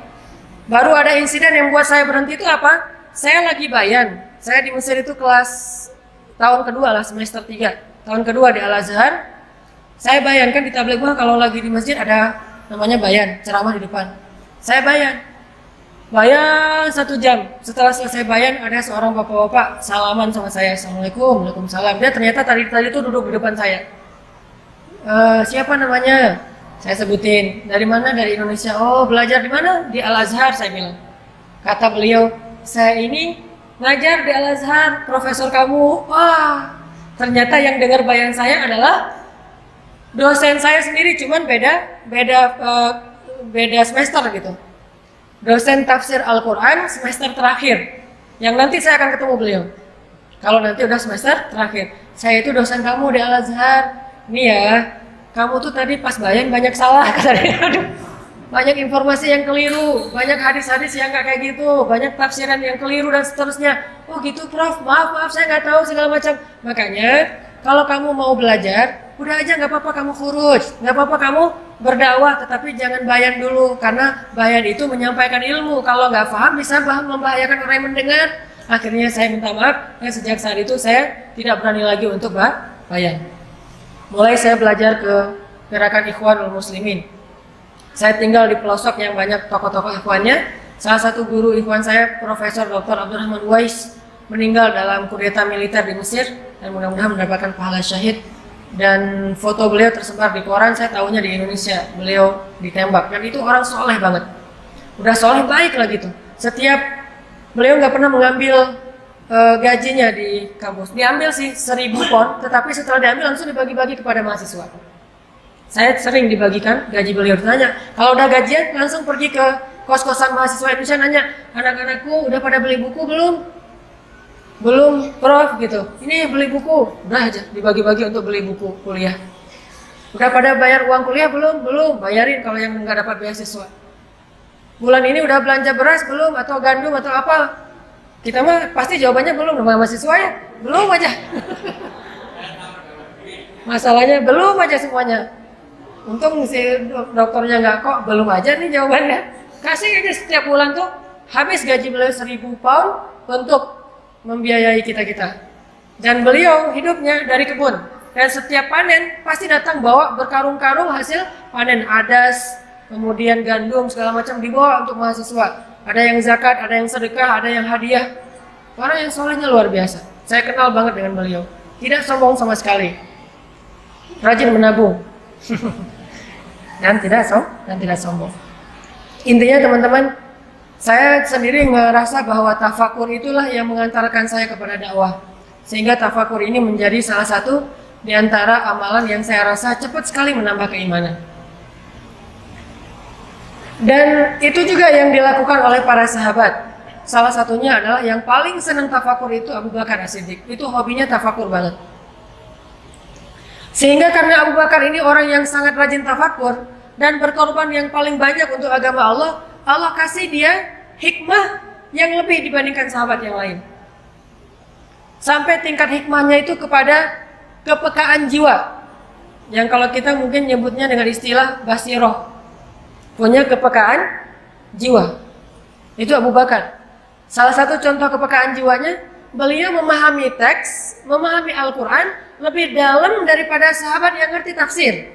Baru ada insiden yang buat saya berhenti itu apa? Saya lagi bayan. Saya di Mesir itu kelas tahun kedua lah, semester 3. Tahun kedua di Al-Azhar. Saya bayangkan di tabligh mah kalau lagi di masjid ada namanya bayan, ceramah di depan. Saya bayan. Bayan 1 jam. Setelah selesai bayan, ada seorang bapak-bapak salaman sama saya. Assalamualaikum, waalaikumsalam. Dia ternyata tadi itu duduk di depan saya. Siapa namanya? Saya sebutin. Dari mana? Dari Indonesia. Oh, belajar di mana? Di Al-Azhar, saya bilang. Kata beliau, saya ini ngajar di Al-Azhar, profesor kamu. Wah, ternyata yang dengar bayan saya adalah dosen saya sendiri, cuman beda semester gitu. Dosen tafsir Al-Quran semester terakhir, yang nanti saya akan ketemu beliau. Kalau nanti udah semester terakhir, saya itu dosen kamu di Al-Azhar. Nih ya, kamu tuh tadi pas bayan banyak salah, katanya. Aduh, banyak informasi yang keliru, banyak hadis-hadis yang nggak kayak gitu, banyak tafsiran yang keliru dan seterusnya. Oh gitu, Prof, maaf, saya nggak tahu segala macam. Makanya kalau kamu mau belajar, udah aja nggak apa-apa kamu khuruj, nggak apa-apa kamu berdakwah, tetapi jangan bayan dulu, karena bayan itu menyampaikan ilmu. Kalau nggak paham bisa membahayakan orang yang mendengar. Akhirnya saya minta maaf, dan sejak saat itu saya tidak berani lagi untuk bayan. Mulai saya belajar ke gerakan Ikhwanul Muslimin. Saya tinggal di pelosok yang banyak tokoh-tokoh ikhwannya. Salah satu guru ikhwan saya, Profesor Dr. Abdurrahman Uwais, meninggal dalam kudeta militer di Mesir, dan mudah-mudahan mendapatkan pahala syahid. Dan foto beliau tersebar di koran, saya tahunya di Indonesia, beliau ditembak. Dan itu orang soleh banget, udah soleh baik lah gitu. Setiap beliau nggak pernah mengambil gajinya di kampus. Diambil sih 1.000 pon, tetapi setelah diambil langsung dibagi-bagi kepada mahasiswa. Saya sering dibagikan gaji beliau. Ditanya, kalau udah gajian langsung pergi ke kos-kosan mahasiswa Indonesia, nanya, anak-anakku udah pada beli buku belum? Belum, Prof, gitu. Ini beli buku, udah aja dibagi-bagi untuk beli buku kuliah. Udah pada bayar uang kuliah belum? Belum, bayarin kalau yang nggak dapat beasiswa. Bulan ini udah belanja beras belum? Atau gandum atau apa? Kita mah pasti jawabannya belum, nama mahasiswa ya? Belum aja. Masalahnya belum aja semuanya. Untung si dokternya nggak kok, belum aja nih jawabannya. Kasih aja setiap bulan tuh, habis gaji beliau 1.000 pound untuk membiayai kita-kita. Dan beliau hidupnya dari kebun, dan setiap panen pasti datang bawa berkarung-karung hasil panen, adas, kemudian gandum segala macam dibawa untuk mahasiswa. Ada yang zakat, ada yang sedekah, ada yang hadiah. Orang yang solehnya luar biasa. Saya kenal banget dengan beliau. Tidak sombong sama sekali, rajin menabung dan tidak sombong. Intinya teman-teman, saya sendiri ngerasa bahwa tafakur itulah yang mengantarkan saya kepada dakwah. Sehingga tafakur ini menjadi salah satu di antara amalan yang saya rasa cepat sekali menambah keimanan. Dan itu juga yang dilakukan oleh para sahabat. Salah satunya adalah yang paling senang tafakur itu Abu Bakar As-Siddiq. Itu hobinya tafakur banget. Sehingga karena Abu Bakar ini orang yang sangat rajin tafakur dan berkorban yang paling banyak untuk agama Allah, Allah kasih dia hikmah yang lebih dibandingkan sahabat yang lain. Sampai tingkat hikmahnya itu kepada kepekaan jiwa. Yang kalau kita mungkin nyebutnya dengan istilah basiroh. Punya kepekaan jiwa. Itu Abu Bakar. Salah satu contoh kepekaan jiwanya, beliau memahami teks, memahami Al-Quran lebih dalam daripada sahabat yang ngerti tafsir.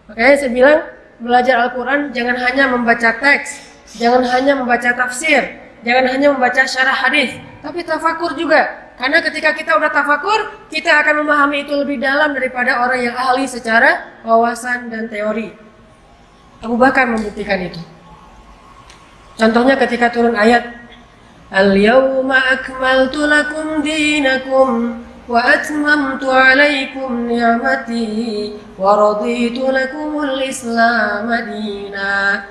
Makanya saya bilang, belajar Al-Quran jangan hanya membaca teks, jangan hanya membaca tafsir, jangan hanya membaca syarah hadis, tapi tafakur juga. Karena ketika kita udah tafakur, kita akan memahami itu lebih dalam daripada orang yang ahli secara wawasan dan teori. Abu Bakar membuktikan itu. Contohnya ketika turun ayat, Al-yawma akmaltu lakum dinakum wa atmamtu alaikum ni'mati wa raditu lakumul islam dina.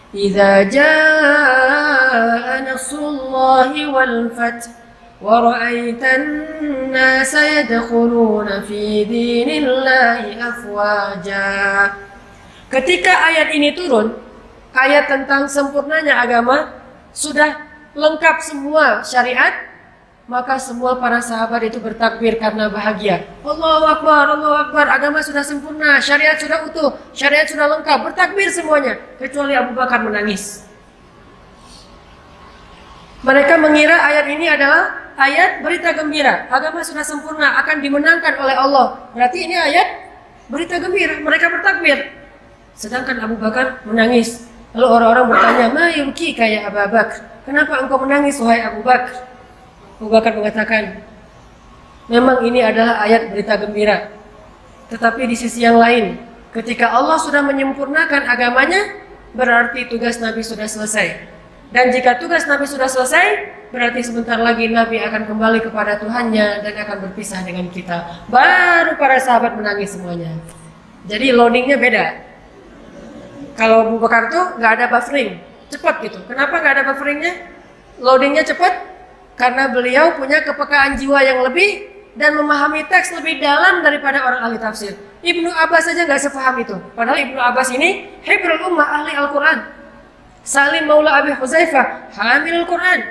Idza jaa nasrullahi wal fath wa ra'aitan nasa yadkhuluna fi dinillahi afwaja. Ketika ayat ini turun, ayat tentang sempurnanya agama, sudah lengkap semua syariat, maka semua para sahabat itu bertakbir karena bahagia. Allahu Akbar, Allahu Akbar, agama sudah sempurna, syariat sudah utuh, syariat sudah lengkap, bertakbir semuanya. Kecuali Abu Bakar menangis. Mereka mengira ayat ini adalah ayat berita gembira, agama sudah sempurna, akan dimenangkan oleh Allah. Berarti ini ayat berita gembira, mereka bertakbir. Sedangkan Abu Bakar menangis. Lalu orang-orang bertanya, "Ma yubki kayak Abu Bakar? Kenapa engkau menangis wahai Abu Bakar?" Abu Bakar mengatakan, "Memang ini adalah ayat berita gembira. Tetapi di sisi yang lain, ketika Allah sudah menyempurnakan agamanya, berarti tugas Nabi sudah selesai. Dan jika tugas Nabi sudah selesai, berarti sebentar lagi Nabi akan kembali kepada Tuhannya dan akan berpisah dengan kita." Baru para sahabat menangis semuanya. Jadi loadingnya beda. Kalau Abu Bakar tuh nggak ada buffering, cepat gitu. Kenapa nggak ada bufferingnya? Loadingnya cepat karena beliau punya kepekaan jiwa yang lebih dan memahami teks lebih dalam daripada orang ahli tafsir. Ibnu Abbas saja nggak sepaham itu. Padahal Ibnu Abbas ini hibrul ummah, ahli Al-Quran. Salim Maula Abi Huzaifah, hamilul Quran.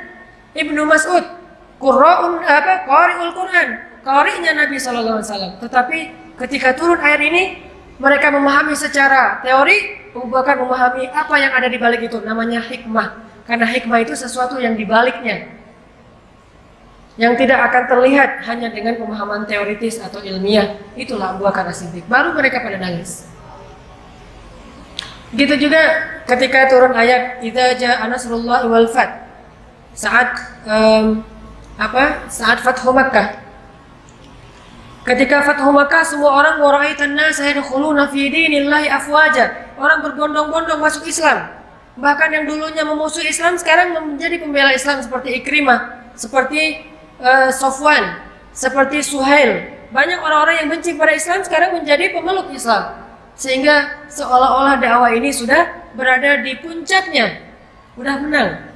Ibnu Mas'ud, qari'ul Quran, qari'nya Nabi SAW. Tetapi ketika turun ayat ini, mereka memahami secara teori, Abu Bakar memahami apa yang ada di balik itu. Namanya hikmah. Karena hikmah itu sesuatu yang dibaliknya, yang tidak akan terlihat hanya dengan pemahaman teoritis atau ilmiah. Itulah Abu Bakar As-Siddiq. Baru mereka pada nangis. Gitu juga ketika turun ayat idza jaa nasrullahi wal fath. Saat saat Fathu Makkah. Ketika Fathu Makkah, semua orang waraitan nas yadkhuluna fi dinillahi afwaja. Orang berbondong-bondong masuk Islam. Bahkan yang dulunya memusuhi Islam sekarang menjadi pembela Islam seperti Ikrimah, seperti Sofwan, seperti Suhail. Banyak orang-orang yang benci pada Islam sekarang menjadi pemeluk Islam. Sehingga seolah-olah dakwah ini sudah berada di puncaknya, sudah menang.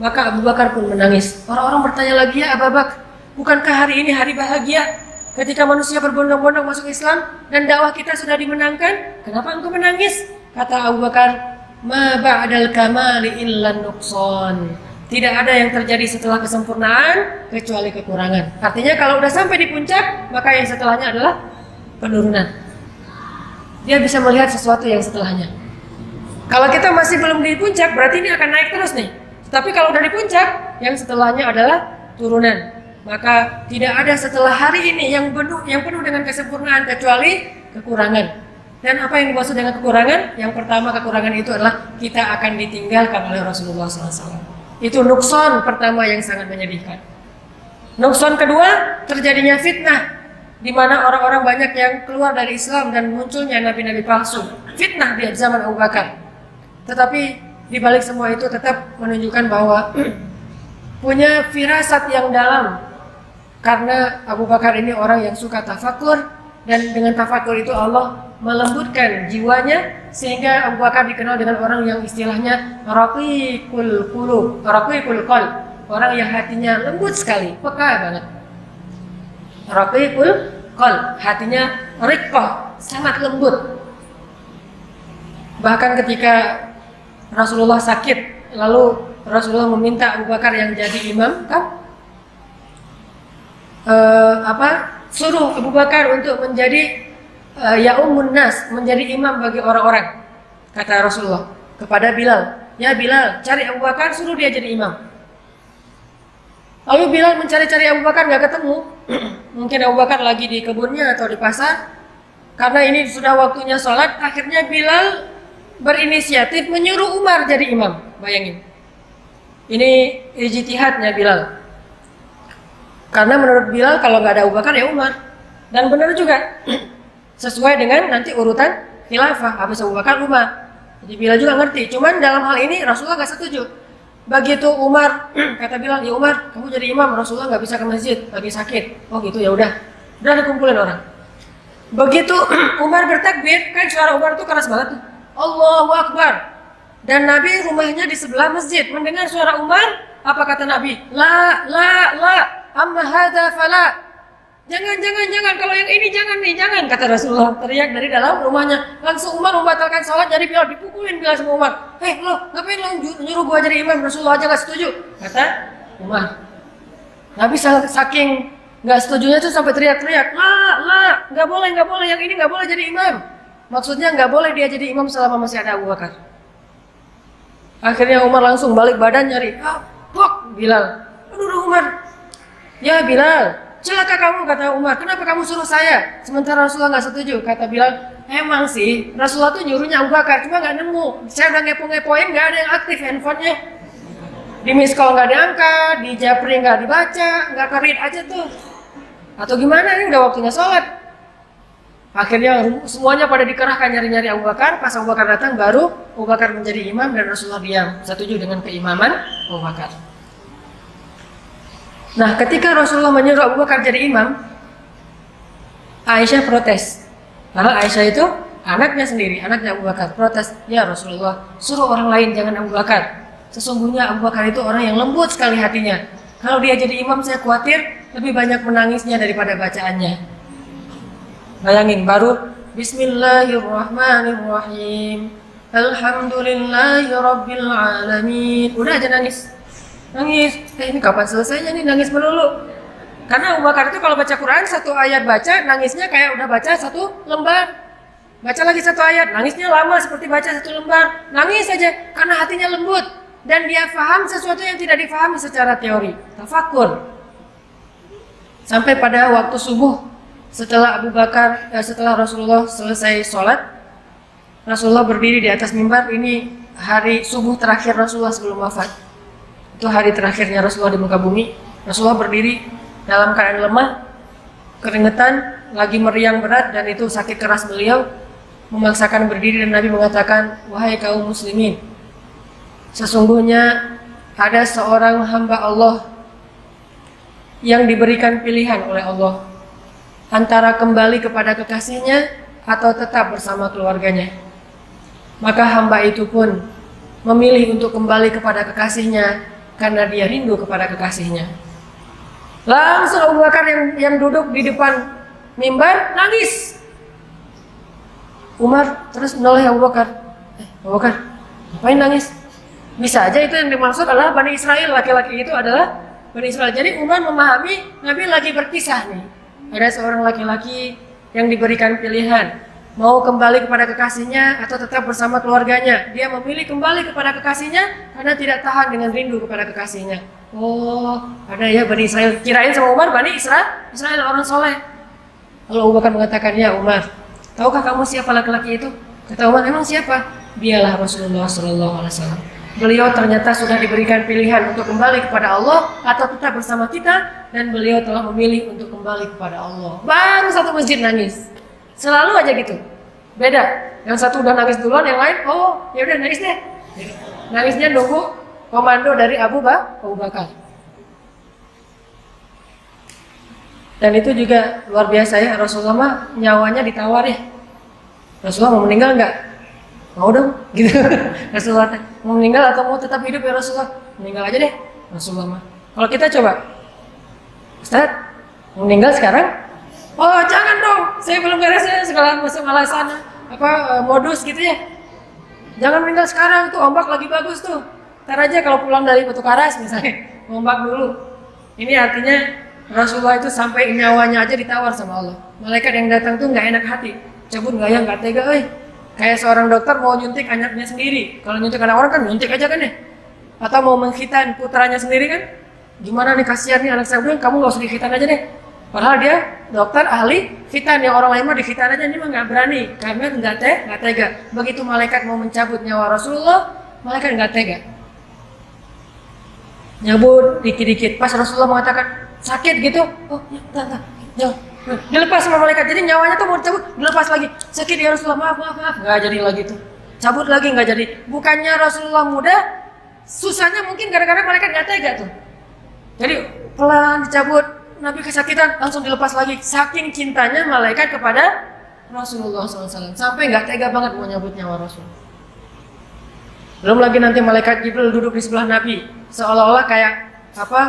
Maka Abu Bakar pun menangis. Orang-orang bertanya lagi, "Ya Abu Bakar, bukankah hari ini hari bahagia ketika manusia berbondong-bondong masuk Islam dan dakwah kita sudah dimenangkan? Kenapa engkau menangis?" Kata Abu Bakar, "Ma ba'dal kamali illa nuqsan." Tidak ada yang terjadi setelah kesempurnaan kecuali kekurangan. Artinya kalau udah sampai di puncak, maka yang setelahnya adalah penurunan. Dia bisa melihat sesuatu yang setelahnya. Kalau kita masih belum di puncak, berarti ini akan naik terus nih. Tapi kalau udah di puncak, yang setelahnya adalah turunan. Maka tidak ada setelah hari ini yang penuh dengan kesempurnaan kecuali kekurangan. Dan apa yang dimaksud dengan kekurangan? Yang pertama, kekurangan itu adalah kita akan ditinggalkan oleh Rasulullah SAW. Itu nukson pertama yang sangat menyedihkan. Nukson kedua, terjadinya fitnah, di mana orang-orang banyak yang keluar dari Islam dan munculnya nabi-nabi palsu. Fitnah di zaman Abu Bakar. Tetapi di balik semua itu tetap menunjukkan bahwa punya firasat yang dalam. Karena Abu Bakar ini orang yang suka tafakur, dan dengan tafakur itu Allah melembutkan jiwanya sehingga Abu Bakar dikenal dengan orang yang istilahnya raqiqul qulub, raqiqul qalb, orang yang hatinya lembut sekali, peka banget. Raqiqul qalb, hatinya riqqah, sangat lembut. Bahkan ketika Rasulullah sakit, lalu Rasulullah meminta Abu Bakar yang jadi imam, kan? Suruh Abu Bakar untuk menjadi ya'umun nas, menjadi imam bagi orang-orang. Kata Rasulullah kepada Bilal, "Ya Bilal, cari Abu Bakar, suruh dia jadi imam." Lalu Bilal mencari-cari Abu Bakar, nggak ketemu. Mungkin Abu Bakar lagi di kebunnya atau di pasar. Karena ini sudah waktunya sholat, akhirnya Bilal berinisiatif menyuruh Umar jadi imam. Bayangin, ini ijtihadnya Bilal. Karena menurut Bilal kalau nggak ada Abu Bakar ya Umar. Dan benar juga, sesuai dengan nanti urutan khilafah, habis Abu Bakar Umar. Jadi Bilal juga ngerti. Cuman dalam hal ini Rasulullah nggak setuju. Begitu Umar, kata Bilal, "Ya Umar, kamu jadi imam, Rasulullah nggak bisa ke masjid, lagi sakit." Oh gitu, ya udah dikumpulin orang. Begitu Umar bertakbir, kan suara Umar tuh keras banget tuh, Allahu Akbar. Dan Nabi rumahnya di sebelah masjid, mendengar suara Umar, apa kata Nabi? La, amma hadza fala. Jangan, kalau yang ini jangan, kata Rasulullah, teriak dari dalam rumahnya. Langsung Umar membatalkan sholat, jadi Bilal dipukulin Bilal sama Umar. Lo, ngapain lo nyuruh gua jadi imam, Rasulullah aja gak setuju, kata Umar. Nabi saking gak setujunya tuh sampai teriak-teriak, la, gak boleh, yang ini gak boleh jadi imam. Maksudnya gak boleh dia jadi imam selama masih ada Abu Bakar. Akhirnya Umar langsung balik badan nyari, Bilal. Aduh Umar, ya Bilal, celaka kamu, kata Umar. Kenapa kamu suruh saya? Sementara Rasulullah nggak setuju. Kata Bilal, emang sih Rasulullah tuh nyuruhnya Abu Bakar, cuma nggak nemu. Saya udah ngepo-ngepoin, nggak ada yang aktif handphonenya. Di miss call nggak diangkat, di japri nggak dibaca, nggak ke-read aja tuh. Atau gimana, ini udah waktunya sholat. Akhirnya semuanya pada dikerahkan nyari-nyari Abu Bakar. Pas Abu Bakar datang, baru Abu Bakar menjadi imam dan Rasulullah diam. Setuju dengan keimaman Abu Bakar. Nah, ketika Rasulullah menyuruh Abu Bakar jadi imam, Aisyah protes. Karena Aisyah itu anaknya sendiri, anaknya Abu Bakar, protes. Ya Rasulullah, suruh orang lain, jangan Abu Bakar. Sesungguhnya Abu Bakar itu orang yang lembut sekali hatinya. Kalau dia jadi imam, saya khawatir lebih banyak menangisnya daripada bacaannya. Bayangin, baru Bismillahirrahmanirrahim, Alhamdulillahirabbil alamin. Udah aja nangis. Ini kapan selesainya nih, nangis melulu. Karena Abu Bakar itu kalau baca Quran, satu ayat baca, nangisnya kayak udah baca satu lembar. Baca lagi satu ayat, nangisnya lama seperti baca satu lembar. Nangis saja, karena hatinya lembut. Dan dia paham sesuatu yang tidak difahami secara teori. Tafakur. Sampai pada waktu subuh, setelah setelah Rasulullah selesai sholat, Rasulullah berdiri di atas mimbar. Ini hari subuh terakhir Rasulullah sebelum wafat. Itu hari terakhirnya Rasulullah di muka bumi. Rasulullah berdiri dalam keadaan lemah, keringetan, lagi meriang berat, dan itu sakit keras beliau memaksakan berdiri, dan Nabi mengatakan, wahai kaum muslimin, sesungguhnya ada seorang hamba Allah yang diberikan pilihan oleh Allah antara kembali kepada kekasihnya atau tetap bersama keluarganya. Maka hamba itu pun memilih untuk kembali kepada kekasihnya karena dia rindu kepada kekasihnya. Langsung Abu Bakar yang duduk di depan mimbar nangis. Umar terus menoleh Abu Bakar. Abu Bakar, ngapain nangis? Bisa aja itu yang dimaksud adalah Bani Israel, laki-laki itu adalah Bani Israel. Jadi Umar memahami Nabi lagi berkisah nih. Ada seorang laki-laki yang diberikan pilihan, mau kembali kepada kekasihnya atau tetap bersama keluarganya. Dia memilih kembali kepada kekasihnya karena tidak tahan dengan rindu kepada kekasihnya. Oh, ada ya Bani Israel. Kirain sama Umar Bani Israel orang soleh. Lalu Abu Bakar mengatakan, ya Umar, tahukah kamu siapa laki-laki itu? Kata Umar, emang siapa? Dialah Rasulullah SAW. Beliau ternyata sudah diberikan pilihan untuk kembali kepada Allah atau tetap bersama kita, dan beliau telah memilih untuk kembali kepada Allah. Baru satu masjid nangis. Selalu aja gitu. Beda. Yang satu udah nangis duluan, yang lain, oh ya udah nangis deh. Nangisnya nunggu komando dari Abu Bakar. Dan itu juga luar biasa ya, Rasulullah mah nyawanya ditawar ya. Rasulullah mau meninggal nggak? Mau dong, gitu. Rasulullah mau meninggal atau mau tetap hidup ya Rasulullah? Meninggal aja deh, Rasulullah mah. Kalau kita coba, Ustaz, mau meninggal sekarang? Oh jangan dong, saya belum beres segala alasan modus gitu ya. Jangan meninggal sekarang, tuh ombak lagi bagus tuh. Ntar aja kalau pulang dari Batu Karas misalnya, ombak dulu. Ini artinya Rasulullah itu sampai nyawanya aja ditawar sama Allah. Malaikat yang datang tuh nggak enak hati, cabut nggak, yang nggak tega, kayak seorang dokter mau nyuntik anaknya sendiri. Kalau nyuntik anak orang kan nyuntik aja kan ya. Atau mau mengkhitan putranya sendiri kan, gimana nih, kasihan nih anak saya, kamu nggak usah dikhitan aja deh. Padahal dia dokter ahli khitan, yang orang lain mah dikhitan aja, ini mah nggak berani karena nggak tega. Begitu malaikat mau mencabut nyawa Rasulullah, malaikat nggak tega, nyabut dikit-dikit. Pas Rasulullah mengatakan sakit gitu, oh ya, dilepas sama malaikat. Jadi nyawanya tuh mau dicabut, dilepas lagi. Sakit ya Rasulullah, maaf, nggak jadi lagi tuh. Cabut lagi nggak jadi. Bukannya Rasulullah muda, susahnya mungkin gara-gara malaikat nggak tega tuh. Jadi pelan dicabut, Nabi kesakitan, langsung dilepas lagi. Saking cintanya malaikat kepada Rasulullah SAW, sampai nggak tega banget mau nyabut nyawa Rasul. Belum lagi nanti malaikat Jibril duduk di sebelah Nabi, seolah-olah kayak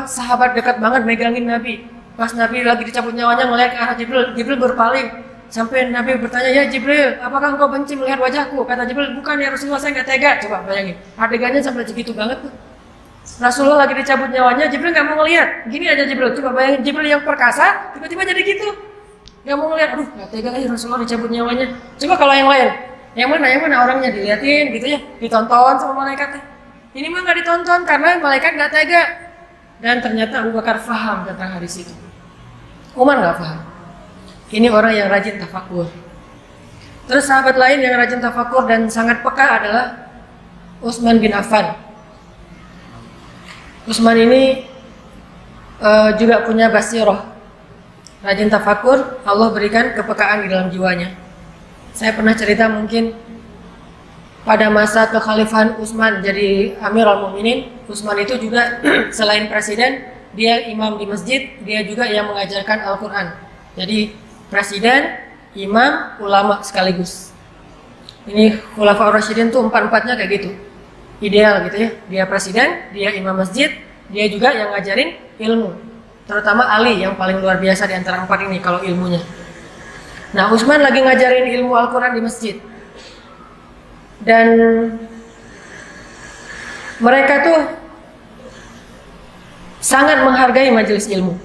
sahabat dekat banget megangin Nabi. Pas Nabi lagi dicabut nyawanya, melihat ke arah Jibril berpaling. Sampai Nabi bertanya, ya Jibril, apakah engkau benci melihat wajahku? Kata Jibril, bukan ya Rasulullah, saya nggak tega. Coba bayangin, adegannya sampai segitu banget tuh. Rasulullah lagi dicabut nyawanya, Jibril nggak mau ngelihat. Gini aja Jibril, coba bayangin Jibril yang perkasa, tiba-tiba jadi gitu. Nggak mau ngelihat, aduh nggak tega ya Rasulullah dicabut nyawanya. Coba kalau yang lain, yang mana orangnya diliatin gitu ya, ditonton sama malaikatnya. Ini mah nggak ditonton karena malaikat nggak tega. Dan ternyata Abu Bakar faham tentang hadis itu. Umar nggak paham. Ini orang yang rajin tafakur. Terus sahabat lain yang rajin tafakur dan sangat peka adalah Utsman bin Affan. Utsman ini juga punya basiroh, rajin tafakur, Allah berikan kepekaan di dalam jiwanya. Saya pernah cerita mungkin pada masa kekhalifahan Utsman jadi Amirul Mukminin, Utsman itu juga selain presiden, dia imam di masjid, dia juga yang mengajarkan Al-Quran. Jadi presiden, imam, ulama sekaligus. Ini Khulafaur Rasyidin tuh empat-empatnya kayak gitu, ideal gitu ya. Dia presiden, dia imam masjid, dia juga yang ngajarin ilmu. Terutama Ali yang paling luar biasa di antara empat ini kalau ilmunya. Nah, Utsman lagi ngajarin ilmu Al-Quran di masjid. Dan mereka tuh sangat menghargai majelis ilmu.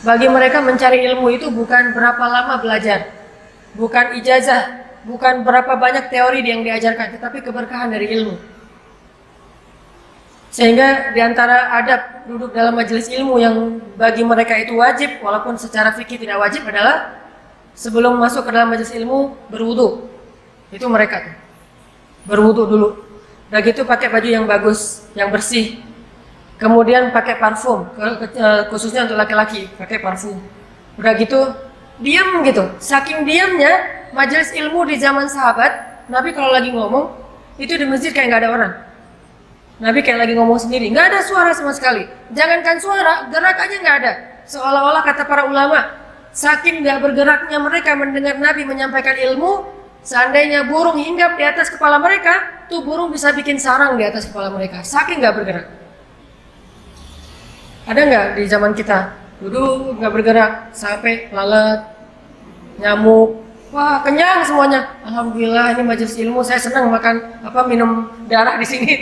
Bagi mereka mencari ilmu itu bukan berapa lama belajar, bukan ijazah, bukan berapa banyak teori yang diajarkan, tetapi keberkahan dari ilmu. Sehingga diantara adab duduk dalam majelis ilmu yang bagi mereka itu wajib, walaupun secara fikih tidak wajib, adalah sebelum masuk ke dalam majelis ilmu berwudu. Itu mereka tuh berwudu dulu. Udah gitu pakai baju yang bagus, yang bersih. Kemudian pakai parfum, khususnya untuk laki-laki pakai parfum. Udah gitu diam gitu. Saking diamnya majelis ilmu di zaman sahabat, Nabi kalau lagi ngomong itu di masjid kayak nggak ada orang. Nabi kayak lagi ngomong sendiri, nggak ada suara sama sekali. Jangankan suara, gerak aja nggak ada. Seolah-olah kata para ulama, saking nggak bergeraknya mereka mendengar Nabi menyampaikan ilmu, seandainya burung hinggap di atas kepala mereka, tuh burung bisa bikin sarang di atas kepala mereka. Saking nggak bergerak. Ada nggak di zaman kita duduk nggak bergerak, sampai lalat, nyamuk, wah kenyang semuanya. Alhamdulillah ini majelis ilmu, saya senang makan minum darah di sini.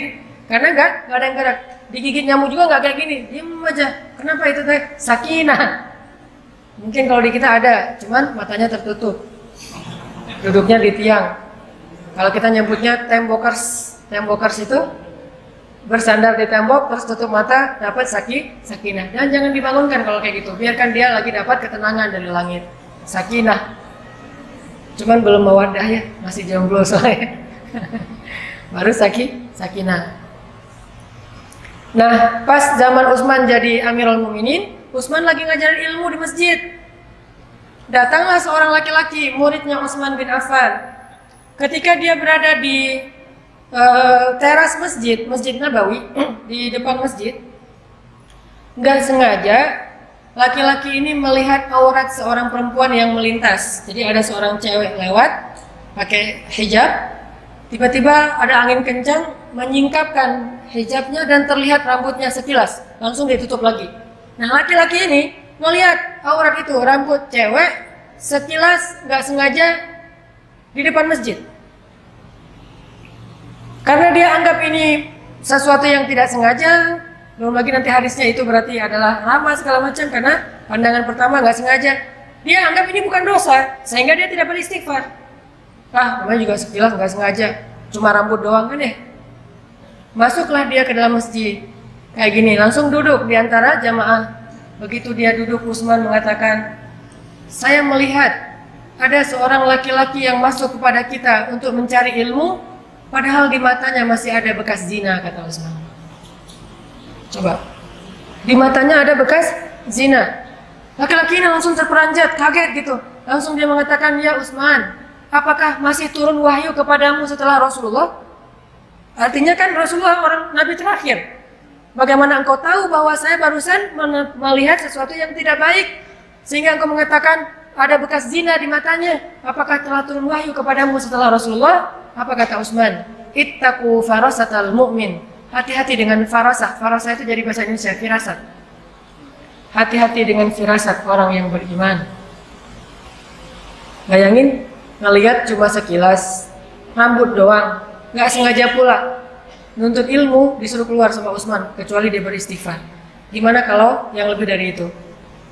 Karena nggak ada yang gerak. Digigit nyamuk juga nggak kayak gini, diam aja. Kenapa itu teh? Sakinah. Mungkin kalau di kita ada, cuman matanya tertutup, duduknya di tiang. Kalau kita nyebutnya tembokers itu bersandar di tembok terus tutup mata, dapat sakinah. Dan jangan dibangunkan kalau kayak gitu, biarkan dia lagi dapat ketenangan dari langit, sakinah. Cuman belum mawaddah ya, masih jomblo soalnya. Baru sakinah. Nah, pas zaman Utsman jadi Amirul Mukminin, Utsman lagi ngajarin ilmu di masjid. Datanglah seorang laki-laki, muridnya Utsman bin Affan. Ketika dia berada di teras Masjid Nabawi, di depan masjid, nggak sengaja laki-laki ini melihat aurat seorang perempuan yang melintas. Jadi ada seorang cewek lewat pakai hijab, tiba-tiba ada angin kencang menyingkapkan hijabnya dan terlihat rambutnya sekilas, langsung ditutup lagi. Nah, laki-laki ini melihat aurat itu, rambut cewek sekilas nggak sengaja di depan masjid. Karena dia anggap ini sesuatu yang tidak sengaja, belum lagi nanti hadisnya itu berarti adalah ramah segala macam, karena pandangan pertama nggak sengaja. Dia anggap ini bukan dosa, sehingga dia tidak beristighfar. Namanya juga sekilas nggak sengaja, cuma rambut doang kan ya. Masuklah dia ke dalam masjid, kayak gini, langsung duduk di antara jamaah. Begitu dia duduk, Utsman mengatakan, saya melihat ada seorang laki-laki yang masuk kepada kita untuk mencari ilmu, padahal di matanya masih ada bekas zina, kata Utsman. Coba, di matanya ada bekas zina. Laki-laki ini langsung terperanjat, kaget gitu. Langsung dia mengatakan, ya Utsman, apakah masih turun wahyu kepadamu setelah Rasulullah? Artinya kan Rasulullah orang Nabi terakhir. Bagaimana engkau tahu bahwa saya barusan melihat sesuatu yang tidak baik, sehingga engkau mengatakan ada bekas zina di matanya? Apakah telah turun wahyu kepadamu setelah Rasulullah? Apa kata Utsman? Ittaqu farasatal mu'min. Hati-hati dengan farasah. Farasah itu jadi bahasa Indonesia firasat. Hati-hati dengan firasat orang yang beriman. Bayangin ngelihat cuma sekilas rambut doang, nggak sengaja pula, nuntut ilmu disuruh keluar sama Utsman, kecuali dia beristighfar. Gimana kalau yang lebih dari itu?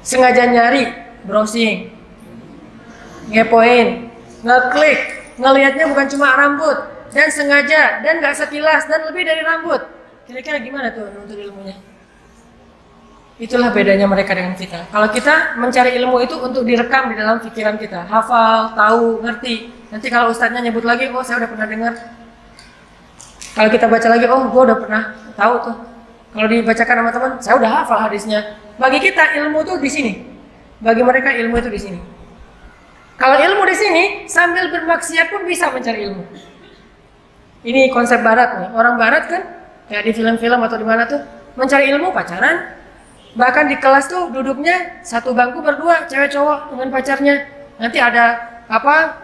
Sengaja nyari, browsing, ngepoin, ngeklik, ngelihatnya bukan cuma rambut, dan sengaja, dan nggak sekilas, dan lebih dari rambut. Kira-kira gimana tuh nuntut ilmunya? Itulah bedanya mereka dengan kita. Kalau kita mencari ilmu itu untuk direkam di dalam pikiran kita, hafal, tahu, ngerti. Nanti kalau ustadznya nyebut lagi, oh saya udah pernah dengar. Kalau kita baca lagi, oh gue udah pernah tahu tuh. Kalau dibacakan sama teman, saya udah hafal hadisnya. Bagi kita ilmu tuh di sini. Bagi mereka ilmu itu di sini. Kalau ilmu di sini, sambil bermaksiat pun bisa mencari ilmu. Ini konsep barat nih. Orang barat kan, kayak di film-film atau di mana tuh, mencari ilmu pacaran. Bahkan di kelas tuh duduknya satu bangku berdua, cewek cowok dengan pacarnya. Nanti ada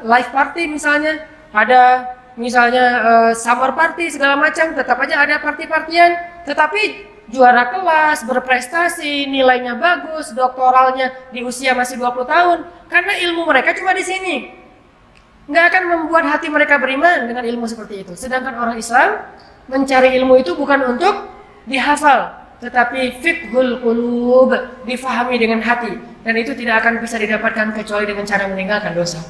live party misalnya, ada misalnya summer party segala macam, tetap aja ada party-partian. Tetapi juara kelas, berprestasi, nilainya bagus, doktoralnya di usia masih 20 tahun. Karena ilmu mereka cuma di sini. Nggak akan membuat hati mereka beriman dengan ilmu seperti itu. Sedangkan orang Islam mencari ilmu itu bukan untuk dihafal, tetapi fiqhul qulub, difahami dengan hati, dan itu tidak akan bisa didapatkan kecuali dengan cara meninggalkan dosa.